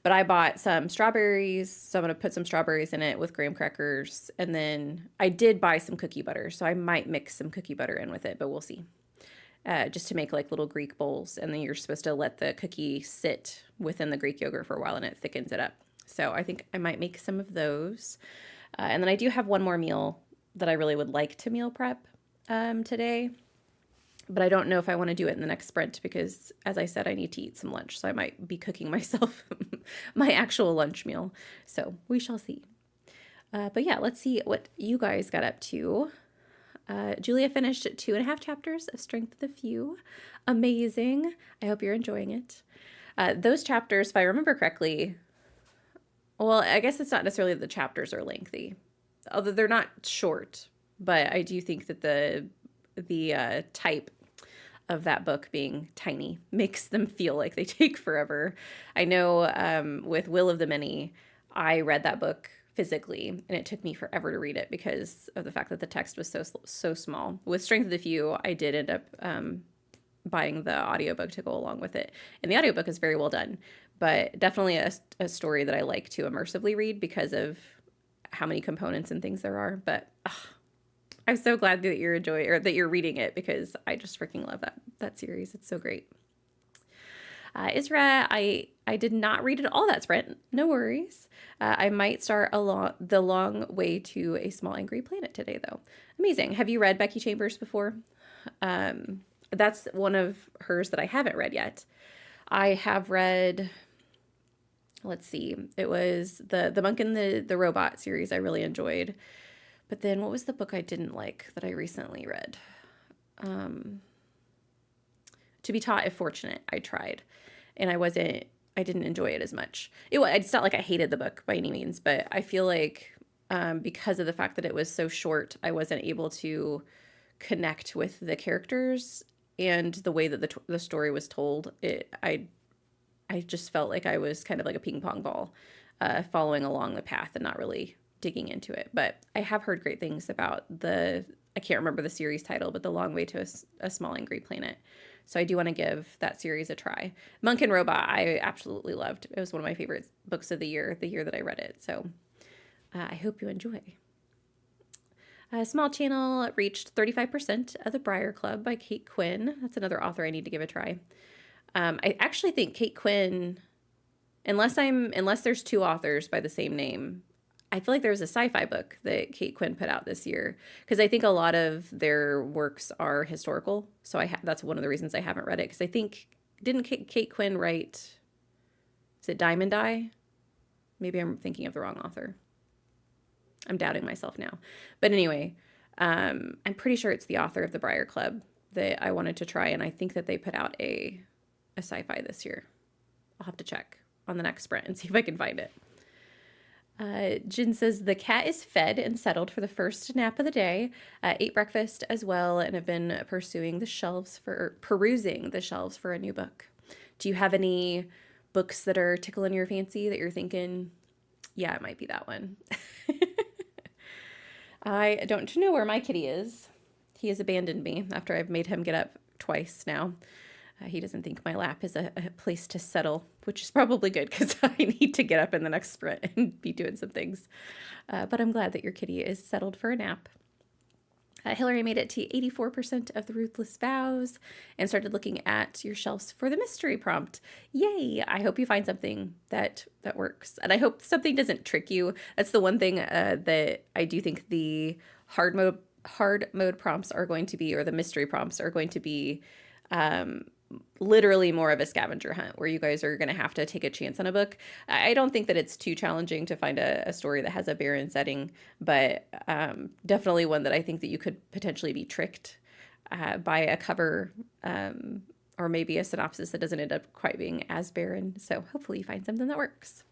But I bought some strawberries, so I'm going to put some strawberries in it with graham crackers. And then I did buy some cookie butter, so I might mix some cookie butter in with it, but we'll see. Just to make like little Greek bowls. And then you're supposed to let the cookie sit within the Greek yogurt for a while and it thickens it up. So I think I might make some of those. And then I do have one more meal that I really would like to meal prep today. But I don't know if I want to do it in the next sprint because, as I said, I need to eat some lunch. So I might be cooking myself my actual lunch meal. So we shall see. But yeah, let's see what you guys got up to. Julia finished 2.5 chapters of Strength of the Few. Amazing. I hope you're enjoying it. Those chapters, if I remember correctly, well, I guess it's not necessarily that the chapters are lengthy, although they're not short. But I do think that the type of that book being tiny makes them feel like they take forever. I know with Will of the Many, I read that book physically and it took me forever to read it because of the fact that the text was so small. With Strength of the Few, I did end up buying the audiobook to go along with it. And the audiobook is very well done, but definitely a story that I like to immersively read because of how many components and things there are. But I'm so glad that you're enjoying or that you're reading it because I just freaking love that series. It's so great. Isra, I did not read it all that sprint. No worries. I might start the long way to a small angry planet today, though. Amazing. Have you read Becky Chambers before? That's one of hers that I haven't read yet. I have read, let's see, it was the Monk and the Robot series I really enjoyed. But then what was the book I didn't like that I recently read? To Be Taught If Fortunate, I tried. And I didn't enjoy it as much. It's not like I hated the book by any means, but I feel like because of the fact that it was so short, I wasn't able to connect with the characters and the way that the story was told. I just felt like I was kind of like a ping pong ball following along the path and not really digging into it. But I have heard great things about I can't remember the series title, but The Long Way to a Small Angry Planet. So I do want to give that series a try. Monk and Robot, I absolutely loved. It was one of my favorite books of the year that I read it. So I hope you enjoy. Small Channel reached 35% of the Briar Club by Kate Quinn. That's another author I need to give a try. I actually think Kate Quinn, unless there's two authors by the same name, I feel like there was a sci-fi book that Kate Quinn put out this year because I think a lot of their works are historical. So that's one of the reasons I haven't read it because I think, didn't Kate Quinn write, is it Diamond Die? Maybe I'm thinking of the wrong author. I'm doubting myself now. But anyway, I'm pretty sure it's the author of The Briar Club that I wanted to try. And I think that they put out a sci-fi this year. I'll have to check on the next sprint and see if I can find it. Jin says, the cat is fed and settled for the first nap of the day, ate breakfast as well, and have been perusing the shelves for a new book. Do you have any books that are tickling your fancy that you're thinking, yeah, it might be that one? I don't know where my kitty is. He has abandoned me after I've made him get up twice now. He doesn't think my lap is a place to settle, which is probably good because I need to get up in the next sprint and be doing some things. But I'm glad that your kitty is settled for a nap. Hillary made it to 84% of the Ruthless Vows and started looking at your shelves for the mystery prompt. Yay! I hope you find something that works. And I hope something doesn't trick you. That's the one thing that I do think the hard mode prompts are going to be, or the mystery prompts are going to be, literally more of a scavenger hunt where you guys are going to have to take a chance on a book. I don't think that it's too challenging to find a story that has a barren setting, but definitely one that I think that you could potentially be tricked by a cover or maybe a synopsis that doesn't end up quite being as barren. So hopefully you find something that works.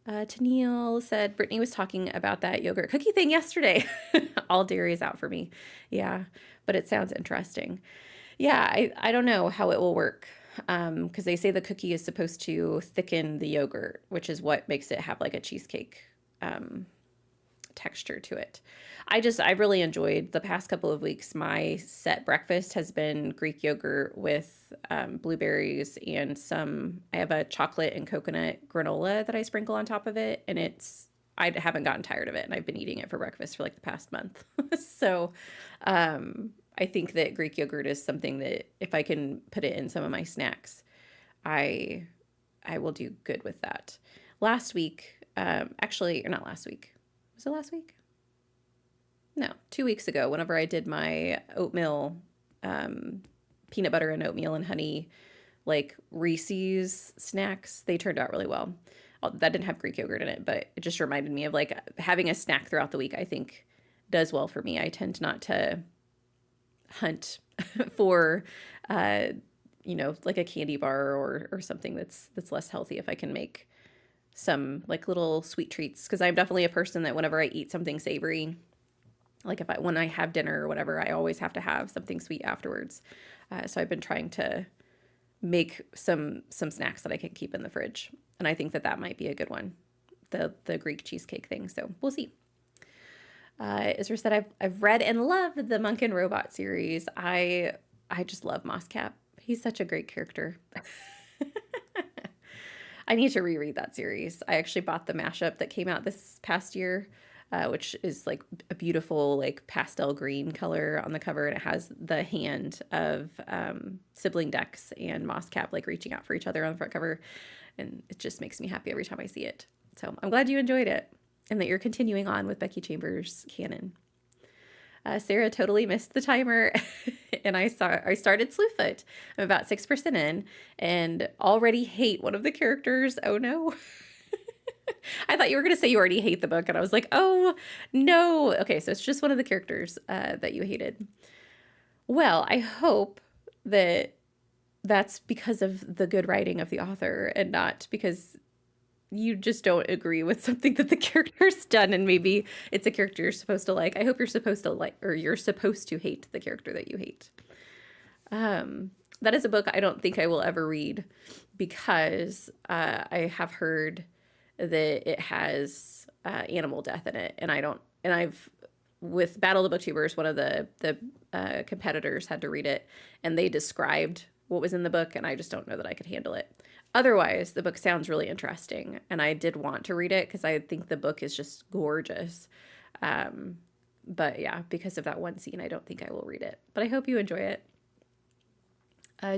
Tennille said, Brittany was talking about that yogurt cookie thing yesterday. All dairy is out for me. Yeah, but it sounds interesting. Yeah, I don't know how it will work because they say the cookie is supposed to thicken the yogurt, which is what makes it have like a cheesecake texture to it. I really enjoyed the past couple of weeks. My set breakfast has been Greek yogurt with blueberries and I have a chocolate and coconut granola that I sprinkle on top of it. And I haven't gotten tired of it. And I've been eating it for breakfast for like the past month. So, I think that Greek yogurt is something that if I can put it in some of my snacks, I will do good with that. last week, actually, or not last week. Was it last week? No, 2 weeks ago, whenever I did my oatmeal, peanut butter and oatmeal and honey, like Reese's snacks, they turned out really well. That didn't have Greek yogurt in it, but it just reminded me of like having a snack throughout the week, I think does well for me. I tend not to hunt for, uh, like a candy bar or something that's less healthy if I can make some like little sweet treats. Because I'm definitely a person that whenever I eat something savory, like when I have dinner or whatever, I always have to have something sweet afterwards. So I've been trying to make some snacks that I can keep in the fridge, and I think that might be a good one, the Greek cheesecake thing. So we'll see. Israel said, I've read and loved the Monk and Robot series. I just love Moscap. He's such a great character. I need to reread that series. I actually bought the mashup that came out this past year, which is like a beautiful like pastel green color on the cover, and it has the hand of sibling Dex and Moscap like reaching out for each other on the front cover, and it just makes me happy every time I see it. So I'm glad you enjoyed it and that you're continuing on with Becky Chambers canon. Sarah totally missed the timer, and I started Slewfoot. I'm about 6% in, and already hate one of the characters. Oh no! I thought you were gonna say you already hate the book, and I was like, oh no. Okay, so it's just one of the characters that you hated. Well, I hope that that's because of the good writing of the author, and not because you just don't agree with something that the character's done, and maybe it's a character you're supposed to like. I hope you're supposed to like, or you're supposed to hate the character that you hate. That is a book I don't think I will ever read, because I have heard that it has animal death in it, and I've with Battle of the Booktubers, one of the competitors had to read it, and they described what was in the book, and I just don't know that I could handle it. Otherwise, the book sounds really interesting, and I did want to read it because I think the book is just gorgeous. But yeah, because of that one scene, I don't think I will read it. But I hope you enjoy it.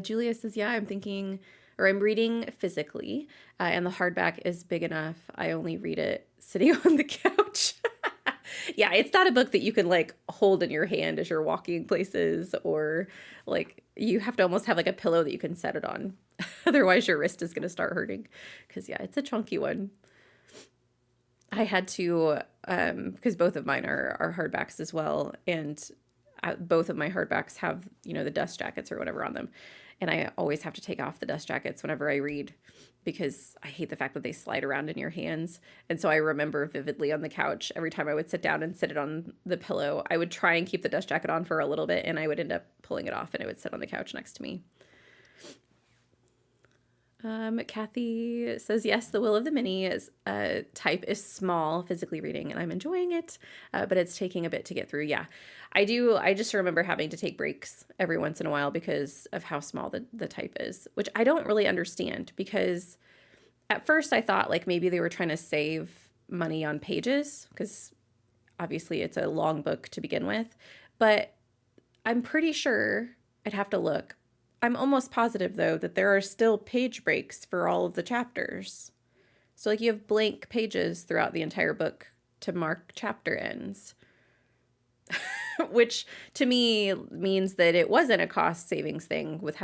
Julia says, yeah, I'm reading physically, and the hardback is big enough. I only read it sitting on the couch. Yeah, it's not a book that you can like hold in your hand as you're walking places, or like you have to almost have like a pillow that you can set it on. Otherwise your wrist is going to start hurting, because yeah, it's a chunky one. I had to, because both of mine are hardbacks as well, and both of my hardbacks have, the dust jackets or whatever on them, and I always have to take off the dust jackets whenever I read, because I hate the fact that they slide around in your hands. And so I remember vividly on the couch, every time I would sit down and sit it on the pillow, I would try and keep the dust jacket on for a little bit, and I would end up pulling it off, and it would sit on the couch next to me. Kathy says, yes, the Will of the Mini is type is small, physically reading, and I'm enjoying it, but it's taking a bit to get through. Yeah, I do. I just remember having to take breaks every once in a while because of how small the type is, which I don't really understand, because at first I thought like maybe they were trying to save money on pages, because obviously it's a long book to begin with, but I'm pretty sure, I'd have to look. I'm almost positive, though, that there are still page breaks for all of the chapters. So, like, you have blank pages throughout the entire book to mark chapter ends, which to me means that it wasn't a cost savings thing with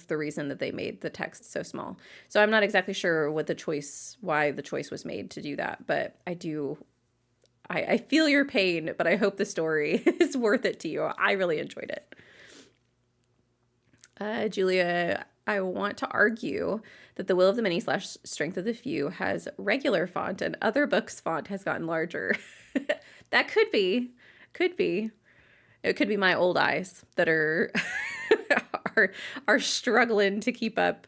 the reason that they made the text so small. So I'm not exactly sure why the choice was made to do that, but I feel your pain, but I hope the story is worth it to you. I really enjoyed it. Julia, I want to argue that the Will of the Many / Strength of the Few has regular font, and other books' font has gotten larger. That could be. It could be my old eyes that are are struggling to keep up.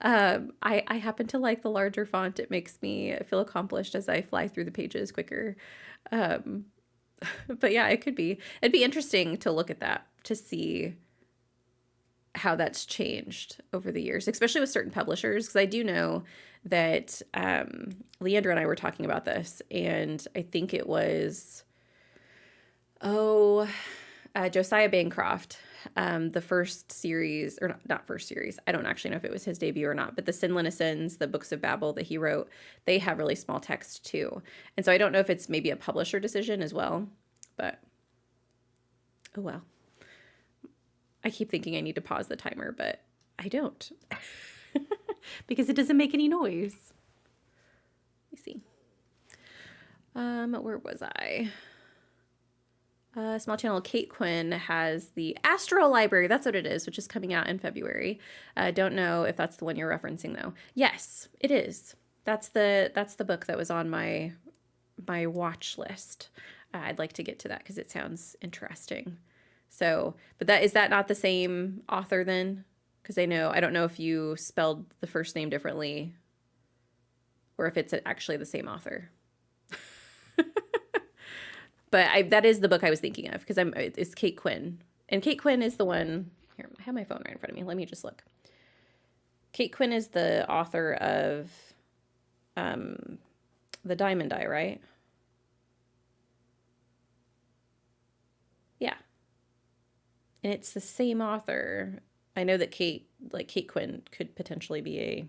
I happen to like the larger font. It makes me feel accomplished as I fly through the pages quicker. But yeah, it could be. It'd be interesting to look at that, to see how that's changed over the years, especially with certain publishers, because I do know that Leandra and I were talking about this, and I think it was Josiah Bancroft the first series, or not first series, I don't actually know if it was his debut or not, but the Sinlin the books of Babel that he wrote, they have really small text too. And so I don't know if it's maybe a publisher decision as well, but oh well. I keep thinking I need to pause the timer, but I don't because it doesn't make any noise. Let me see. Where was I? Small channel Kate Quinn has the Astral Library. That's what it is, which is coming out in February. Don't know if that's the one you're referencing though. Yes, it is. That's the book that was on my watch list. I'd like to get to that because it sounds interesting. So, but is that not the same author then? Because I don't know if you spelled the first name differently or if it's actually the same author. But that is the book I was thinking of because it's Kate Quinn. And Kate Quinn is the one, here, I have my phone right in front of me. Let me just look. Kate Quinn is the author of The Diamond Die, right? Yeah. And it's the same author. I know that Kate Quinn could potentially be a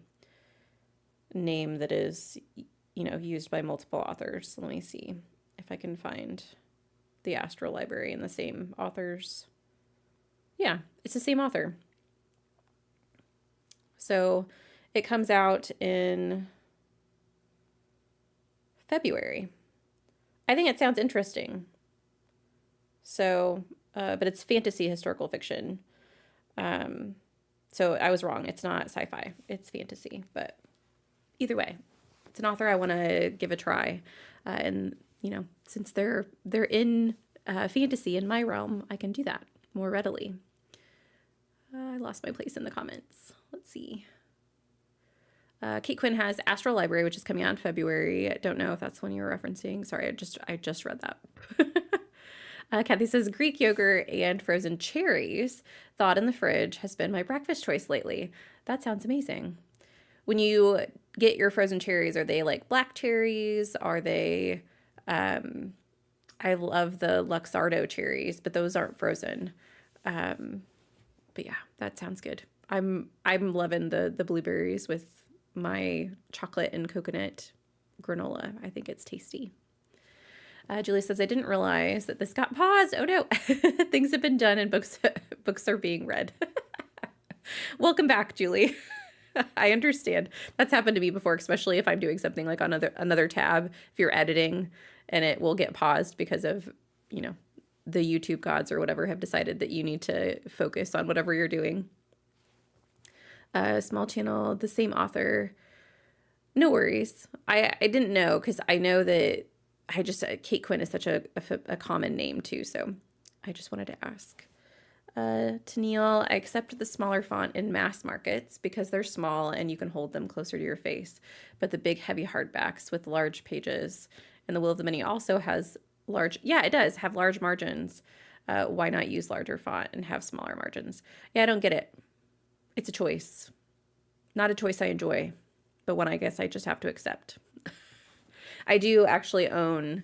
name that is, used by multiple authors. Let me see if I can find the Astral Library and the same authors. Yeah, it's the same author. So it comes out in February. I think it sounds interesting. So, but it's fantasy historical fiction. So I was wrong. It's not sci-fi. It's fantasy. But either way, it's an author I want to give a try. And since they're in fantasy in my realm, I can do that more readily. I lost my place in the comments. Let's see. Kate Quinn has Astral Library, which is coming out in February. I don't know if that's one you were referencing. Sorry, I just read that. Kathy says, Greek yogurt and frozen cherries thawed in the fridge has been my breakfast choice lately. That sounds amazing. When you get your frozen cherries, are they like black cherries? Are they... I love the Luxardo cherries, but those aren't frozen. But yeah, that sounds good. I'm loving the blueberries with my chocolate and coconut granola. I think it's tasty. Julie says, I didn't realize that this got paused. Oh no, things have been done and books are being read. Welcome back, Julie. I understand. That's happened to me before, especially if I'm doing something like on another tab, if you're editing and it will get paused because of, the YouTube gods or whatever have decided that you need to focus on whatever you're doing. Small channel, the same author. No worries. I didn't know because I know that Kate Quinn is such a common name too. So I just wanted to ask. Tennille, I accept the smaller font in mass markets because they're small and you can hold them closer to your face. But the big heavy hardbacks with large pages and the Will of the Many also has it does have large margins. Why not use larger font and have smaller margins? Yeah, I don't get it. It's a choice. Not a choice I enjoy, but one I guess I just have to accept. I do actually own,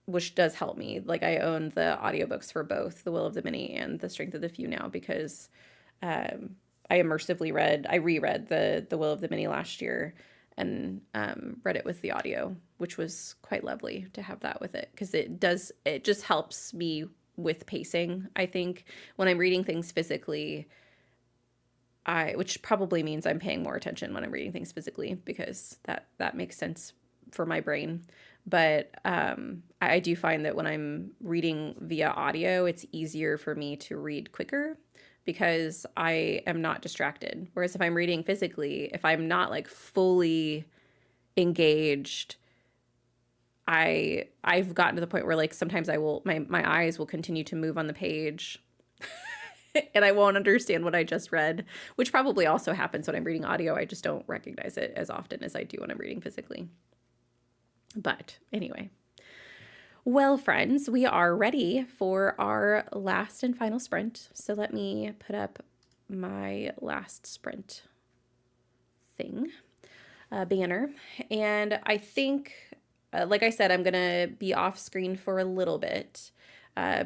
which does help me. Like I own the audiobooks for both The Will of the Many and The Strength of the Few now because I reread the Will of the Many last year and read it with the audio, which was quite lovely to have that with it because it just helps me with pacing. I think when I'm reading things physically, which probably means I'm paying more attention when I'm reading things physically because that makes sense for my brain. But I do find that when I'm reading via audio, it's easier for me to read quicker because I am not distracted. Whereas if I'm reading physically, if I'm not like fully engaged, I've gotten to the point where like sometimes my eyes will continue to move on the page and I won't understand what I just read, which probably also happens when I'm reading audio. I just don't recognize it as often as I do when I'm reading physically. But anyway, well, friends, we are ready for our last and final sprint. So let me put up my last sprint banner. And I think, like I said, I'm going to be off screen for a little bit.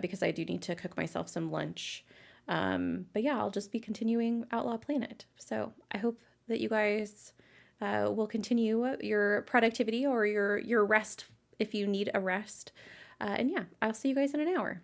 because I do need to cook myself some lunch. But yeah, I'll just be continuing Outlaw Planet. So I hope that you guys will continue your productivity or your rest if you need a rest. And yeah, I'll see you guys in an hour.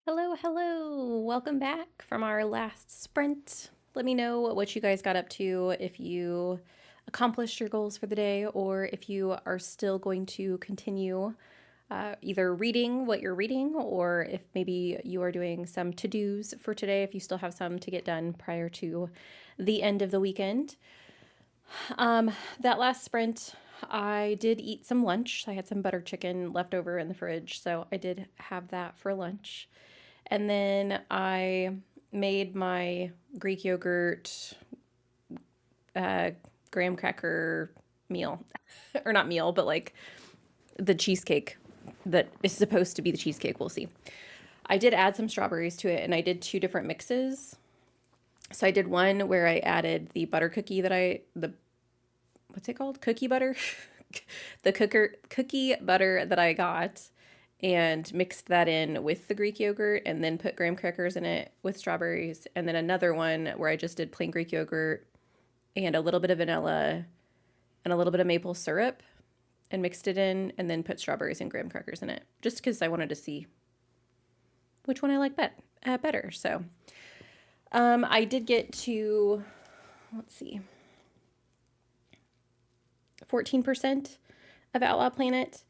Hello, hello. Welcome back from our last sprint. Let me know what you guys got up to, if you accomplished your goals for the day, or if you are still going to continue either reading what you're reading, or if maybe you are doing some to-dos for today, if you still have some to get done prior to the end of the weekend. That last sprint, I did eat some lunch. I had some butter chicken left over in the fridge, so I did have that for lunch. And then I made my Greek yogurt, graham cracker meal. Or not meal, but like the cheesecake that is supposed to be the cheesecake. We'll see. I did add some strawberries to it, and I did 2 different mixes. So I did one where I added the butter cookie what's it called? Cookie butter? The cookie butter that I got, and mixed that in with the Greek yogurt, and then put graham crackers in it with strawberries. And then another one where I just did plain Greek yogurt and a little bit of vanilla and a little bit of maple syrup, and mixed it in, and then put strawberries and graham crackers in it, just because I wanted to see which one I like better. So I did get to, let's see, 14% of Outlaw Planet.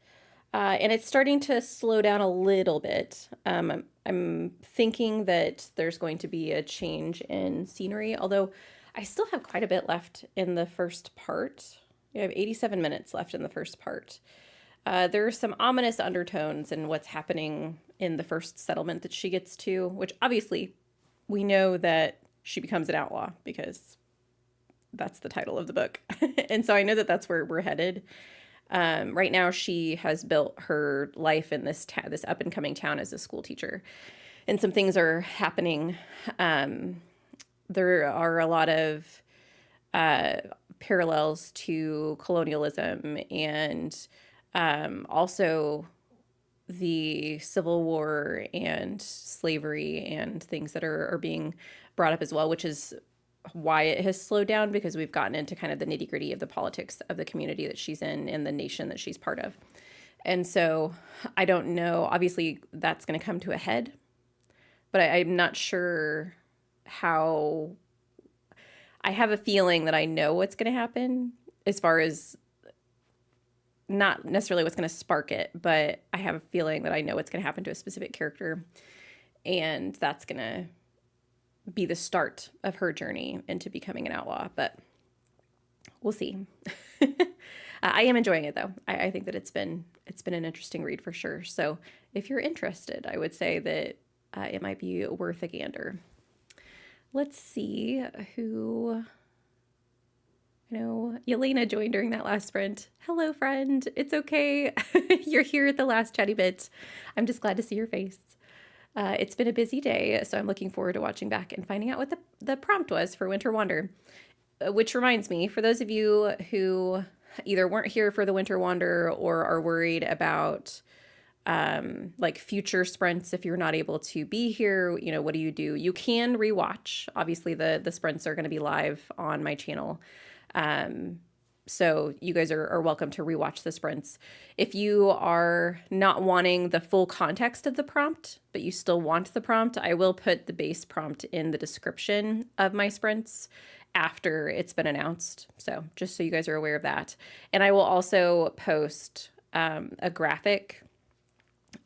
And it's starting to slow down a little bit. I'm thinking that there's going to be a change in scenery, although I still have quite a bit left in the first part. I have 87 minutes left in the first part. There are some ominous undertones in what's happening in the first settlement that she gets to, which obviously we know that she becomes an outlaw because that's the title of the book. And so I know that that's where we're headed. Right now, she has built her life in this up and coming town as a school teacher, and some things are happening. There are a lot of parallels to colonialism, and also the Civil War and slavery and things that are being brought up as well, which is why it has slowed down, because we've gotten into kind of the nitty gritty of the politics of the community that she's in and the nation that she's part of. And so I don't know, obviously that's going to come to a head, but I'm not sure how. I have a feeling that I know what's going to happen, as far as not necessarily what's going to spark it, but I have a feeling that I know what's going to happen to a specific character, and that's going to be the start of her journey into becoming an outlaw. But we'll see. I am enjoying it though. I think that it's been an interesting read for sure. So if you're interested, I would say that it might be worth a gander. Let's see who. Yelena joined during that last sprint. Hello, friend. It's okay. You're here at the last chatty bit. I'm just glad to see your face. It's been a busy day, so I'm looking forward to watching back and finding out what the prompt was for Winter Wander. Which reminds me, for those of you who either weren't here for the Winter Wander or are worried about like future sprints, if you're not able to be here, what do? You can rewatch. Obviously, the sprints are going to be live on my channel. So you guys are welcome to rewatch the sprints. If you are not wanting the full context of the prompt, but you still want the prompt, I will put the base prompt in the description of my sprints after it's been announced. So just so you guys are aware of that. And I will also post a graphic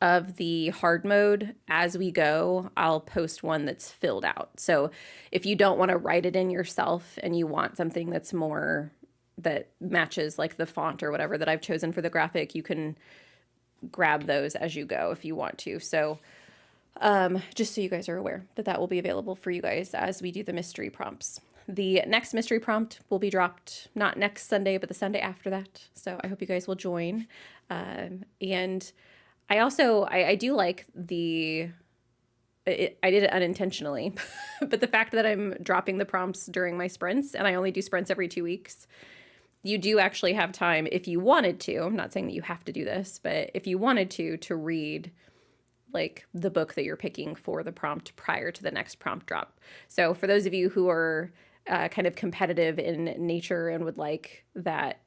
of the hard mode as we go. I'll post one that's filled out. So if you don't want to write it in yourself and you want something that's more that matches like the font or whatever that I've chosen for the graphic, you can grab those as you go if you want to. So just so you guys are aware that will be available for you guys as we do the mystery prompts. The next mystery prompt will be dropped not next Sunday, but the Sunday after that. So I hope you guys will join. And I do like I did it unintentionally, but the fact that I'm dropping the prompts during my sprints, and I only do sprints every 2 weeks, you do actually have time, if you wanted to, I'm not saying that you have to do this, but if you wanted to read like the book that you're picking for the prompt prior to the next prompt drop. So for those of you who are kind of competitive in nature and would like that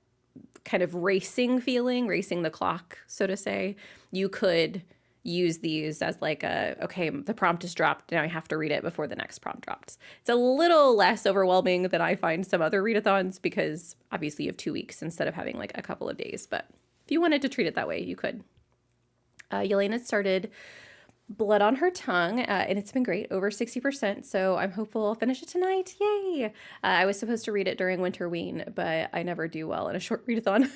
kind of racing feeling, racing the clock, so to say, you could use these as like okay, the prompt is dropped. Now I have to read it before the next prompt drops. It's a little less overwhelming than I find some other readathons because obviously you have 2 weeks instead of having like a couple of days. But if you wanted to treat it that way, you could. Yelena started Blood on Her Tongue, and it's been great, over 60%, so I'm hopeful I'll finish it tonight. Yay! I was supposed to read it during Winterween, but I never do well in a short readathon.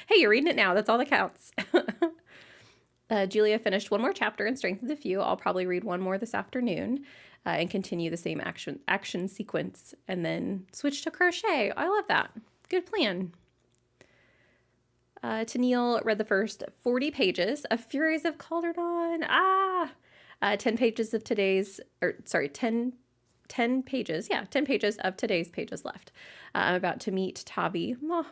Hey, you're reading it now. That's all that counts. Julia finished one more chapter in Strength of the Few. I'll probably read one more this afternoon and continue the same action sequence and then switch to crochet. I love that. Good plan. Tennille read the first 40 pages of Furies of Calderon. 10 pages of today's, 10 pages. Yeah, 10 pages of today's pages left. I'm about to meet Tavi. Oh,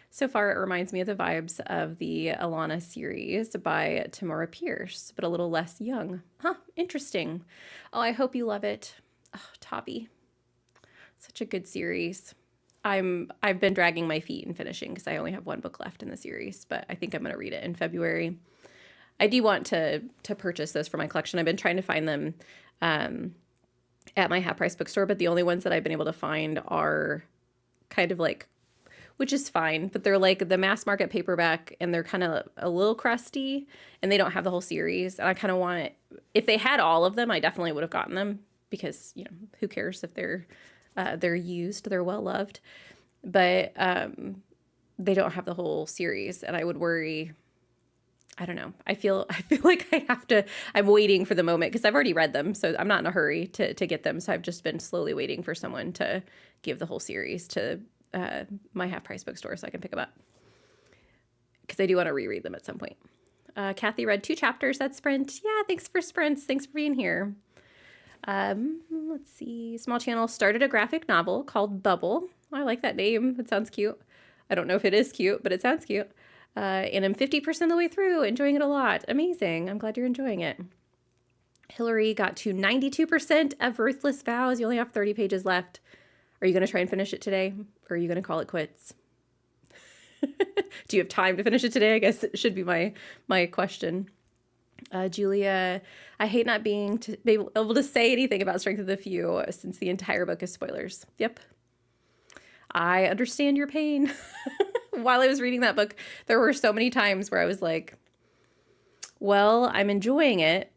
so far, it reminds me of the vibes of the Alana series by Tamora Pierce, but a little less young. Huh, interesting. Oh, I hope you love it. Oh, Tavi. Such a good series. I've been dragging my feet in finishing because I only have one book left in the series, but I think I'm going to read it in February. I do want to purchase this for my collection. I've been trying to find them at my half price bookstore, but the only ones that I've been able to find are kind of like, which is fine, but they're like the mass market paperback and they're kind of a little crusty and they don't have the whole series. And I kind of want it. If they had all of them, I definitely would have gotten them because, you know, who cares if they're used, they're well loved, but they don't have the whole series. And I would worry, I don't know. I feel like I'm waiting for the moment because I've already read them. So I'm not in a hurry to get them. So I've just been slowly waiting for someone to give the whole series to my half price bookstore so I can pick them up because I do want to reread them at some point. Kathy read 2 chapters at Sprint. Yeah, thanks for Sprints. Thanks for being here. Let's see. Small Channel started a graphic novel called Bubble. I like that name. It sounds cute. I don't know if it is cute, but it sounds cute. And I'm 50% of the way through, enjoying it a lot. Amazing. I'm glad you're enjoying it. Hillary got to 92% of Ruthless Vows. You only have 30 pages left. Are you going to try and finish it today? Or are you going to call it quits? Do you have time to finish it today? I guess it should be my question. Julia, I hate not being able to say anything about Strength of the Few since the entire book is spoilers. Yep. I understand your pain. While I was reading that book, there were so many times where I was like, well, I'm enjoying it,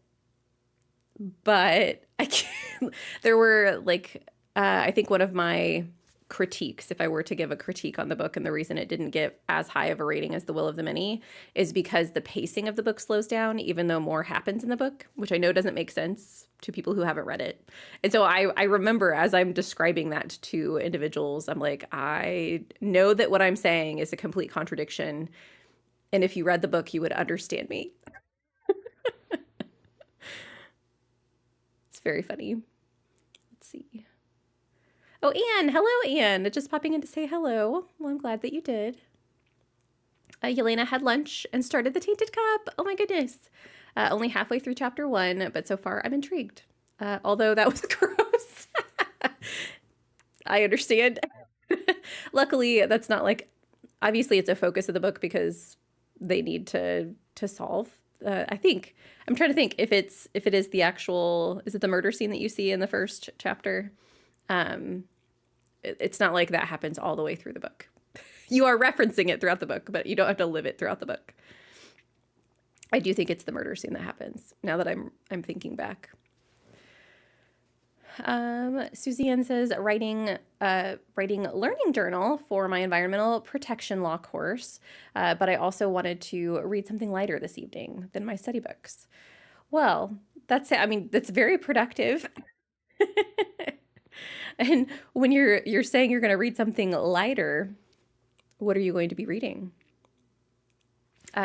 but I can't. There were like, I think one of my critiques, if I were to give a critique on the book, and the reason it didn't get as high of a rating as The Will of the Many is because the pacing of the book slows down, even though more happens in the book, which I know doesn't make sense to people who haven't read it. And so I remember as I'm describing that to individuals, I'm like, I know that what I'm saying is a complete contradiction. And if you read the book, you would understand me. It's very funny. Let's see. Oh, Anne. Hello, Anne. Just popping in to say hello. Well, I'm glad that you did. Yelena had lunch and started The Tainted Cup. Oh my goodness. Only halfway through chapter 1, but so far I'm intrigued. Although that was gross. I understand. Luckily, that's not like, obviously it's a focus of the book because they need to solve. I think, I'm trying to think if it is the actual, is it the murder scene that you see in the first chapter? It's not like that happens all the way through the book. You are referencing it throughout the book, but you don't have to live it throughout the book. I do think it's the murder scene that happens now that I'm thinking back. Suzanne says writing learning journal for my environmental protection law course, but I also wanted to read something lighter this evening than my study books. Well, that's very productive. And when you're saying you're going to read something lighter, what are you going to be reading?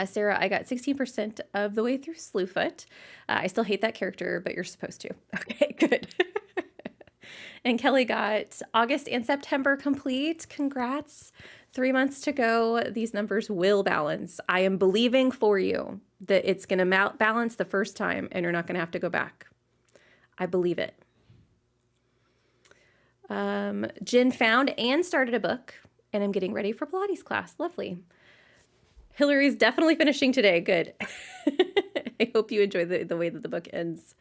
Sarah, I got 16% of the way through Slewfoot. I still hate that character, but you're supposed to. Okay, good. And Kelly got August and September complete. Congrats. 3 months to go. These numbers will balance. I am believing for you that it's going to balance the first time and you're not going to have to go back. I believe it. Jen found and started a book, and I'm getting ready for Pilates class. Lovely. Hillary's definitely finishing today. Good. I hope you enjoy the way that the book ends.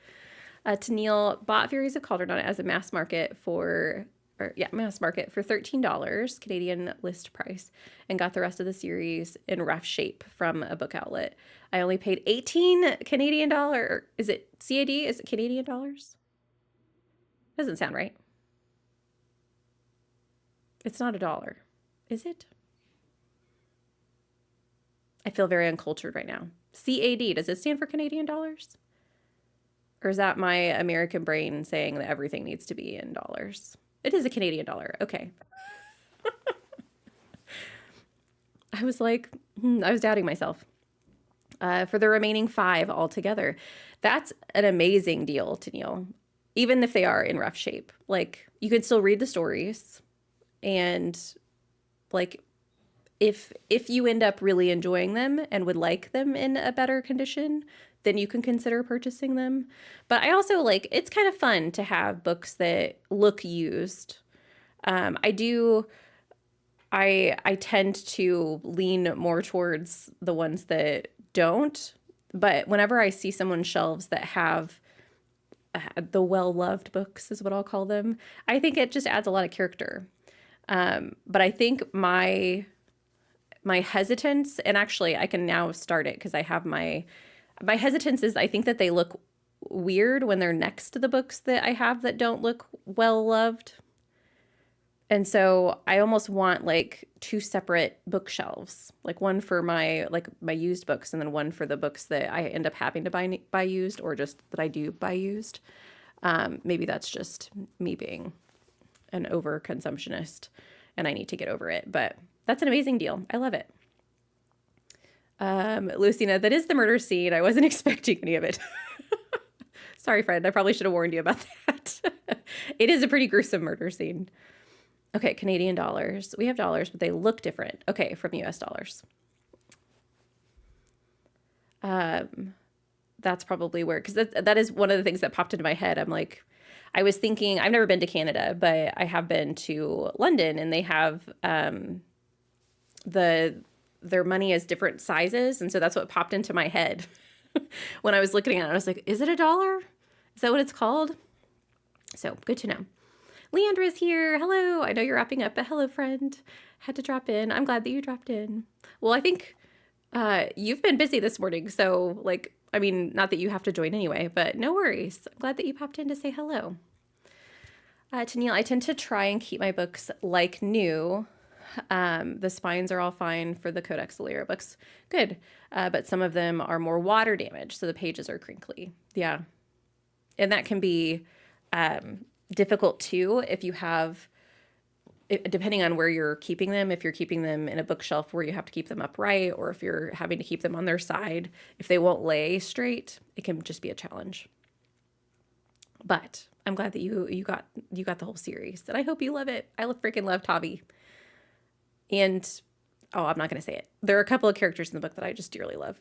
Tennille bought Furies of Calderon as a mass market for $13 Canadian list price, and got the rest of the series in rough shape from a book outlet. I only paid 18 Canadian dollar. Is it CAD? Is it Canadian dollars? Doesn't sound right. It's not a dollar, is it? I feel very uncultured right now. CAD, does it stand for Canadian dollars? Or is that my American brain saying that everything needs to be in dollars? It is a Canadian dollar. Okay. I was like, I was doubting myself. For the remaining 5 altogether. That's an amazing deal, Tennille. Even if they are in rough shape. Like, you could still read the stories. And, like, if you end up really enjoying them and would like them in a better condition, then you can consider purchasing them. But I also it's kind of fun to have books that look used. I tend to lean more towards the ones that don't. But whenever I see someone's shelves that have the well-loved books is what I'll call them, I think it just adds a lot of character. But I think my hesitance, and actually I can now start it because I have my hesitance is I think that they look weird when they're next to the books that I have that don't look well loved. And so I almost want 2 separate bookshelves, one for my used books, and then one for the books that I end up having to buy used, or just that I do buy used. Maybe that's just me being an overconsumptionist and I need to get over it, but that's an amazing deal. I love it. Lucina, that is the murder scene. I wasn't expecting any of it. Sorry, friend. I probably should have warned you about that. It is a pretty gruesome murder scene. Okay, Canadian dollars. We have dollars, but they look different. Okay, from US dollars. That's probably where, because that is one of the things that popped into my head. I was thinking, I've never been to Canada, but I have been to London, and they have their money is different sizes. And so that's what popped into my head when I was looking at it. I was like, is it a dollar? Is that what it's called? So good to know. Leandra's here. Hello. I know you're wrapping up, but hello, friend. Had to drop in. I'm glad that you dropped in. Well, I think you've been busy this morning. So not that you have to join anyway, but no worries. I'm glad that you popped in to say hello. Tennille, I tend to try and keep my books like new. The spines are all fine for the Codex Alera books. Good. But some of them are more water damaged, so the pages are crinkly. Yeah. And that can be difficult too if you have, depending on where you're keeping them, if you're keeping them in a bookshelf where you have to keep them upright, or if you're having to keep them on their side, if they won't lay straight, it can just be a challenge. But I'm glad that you got the whole series, and I hope you love it. I freaking love Tavi. And, I'm not going to say it. There are a couple of characters in the book that I just dearly love.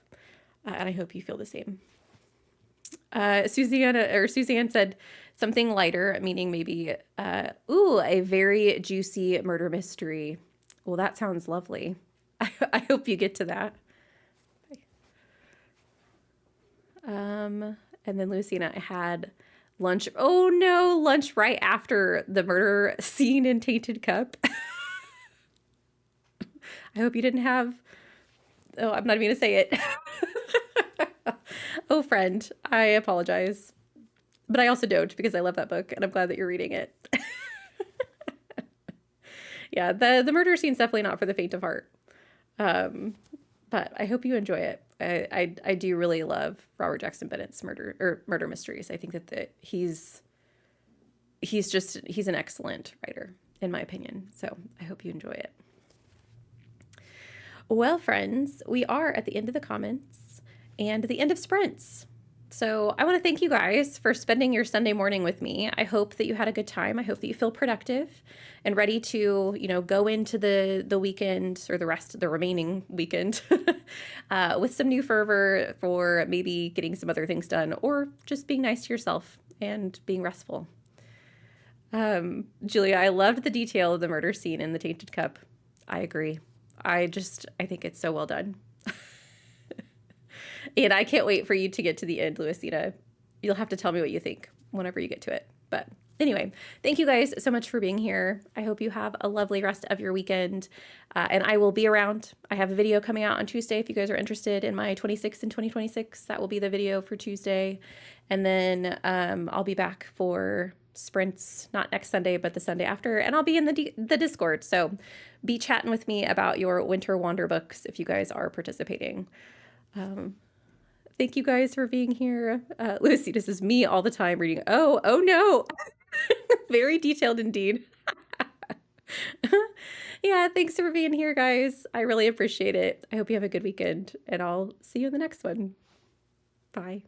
And I hope you feel the same. Suzanne said something lighter, meaning maybe, a very juicy murder mystery. Well, that sounds lovely. I hope you get to that. And then Lucina had lunch. Oh no, lunch right after the murder scene in Tainted Cup. I hope you didn't have, I'm not even going to say it. Oh, friend, I apologize. But I also don't, because I love that book and I'm glad that you're reading it. Yeah, the murder scene's definitely not for the faint of heart. But I hope you enjoy it. I do really love Robert Jackson Bennett's murder mysteries. I think that he's an excellent writer, in my opinion. So I hope you enjoy it. Well, friends, we are at the end of the comments and the end of sprints. So I want to thank you guys for spending your Sunday morning with me. I hope that you had a good time. I hope that you feel productive and ready to, go into the weekend, or the remaining weekend with some new fervor for maybe getting some other things done, or just being nice to yourself and being restful. Julia, I loved the detail of the murder scene in the Tainted Cup. I agree. I think it's so well done. And I can't wait for you to get to the end, Luisita. You'll have to tell me what you think whenever you get to it. But anyway, thank you guys so much for being here. I hope you have a lovely rest of your weekend. And I will be around. I have a video coming out on Tuesday if you guys are interested in my 26 and 2026. That will be the video for Tuesday. And then I'll be back for sprints, not next Sunday, but the Sunday after. And I'll be in the Discord. So be chatting with me about your Winter Wander books if you guys are participating. Thank you guys for being here. Lucy, this is me all the time reading. Oh no. Very detailed indeed. Yeah, thanks for being here, guys. I really appreciate it. I hope you have a good weekend, and I'll see you in the next one. Bye.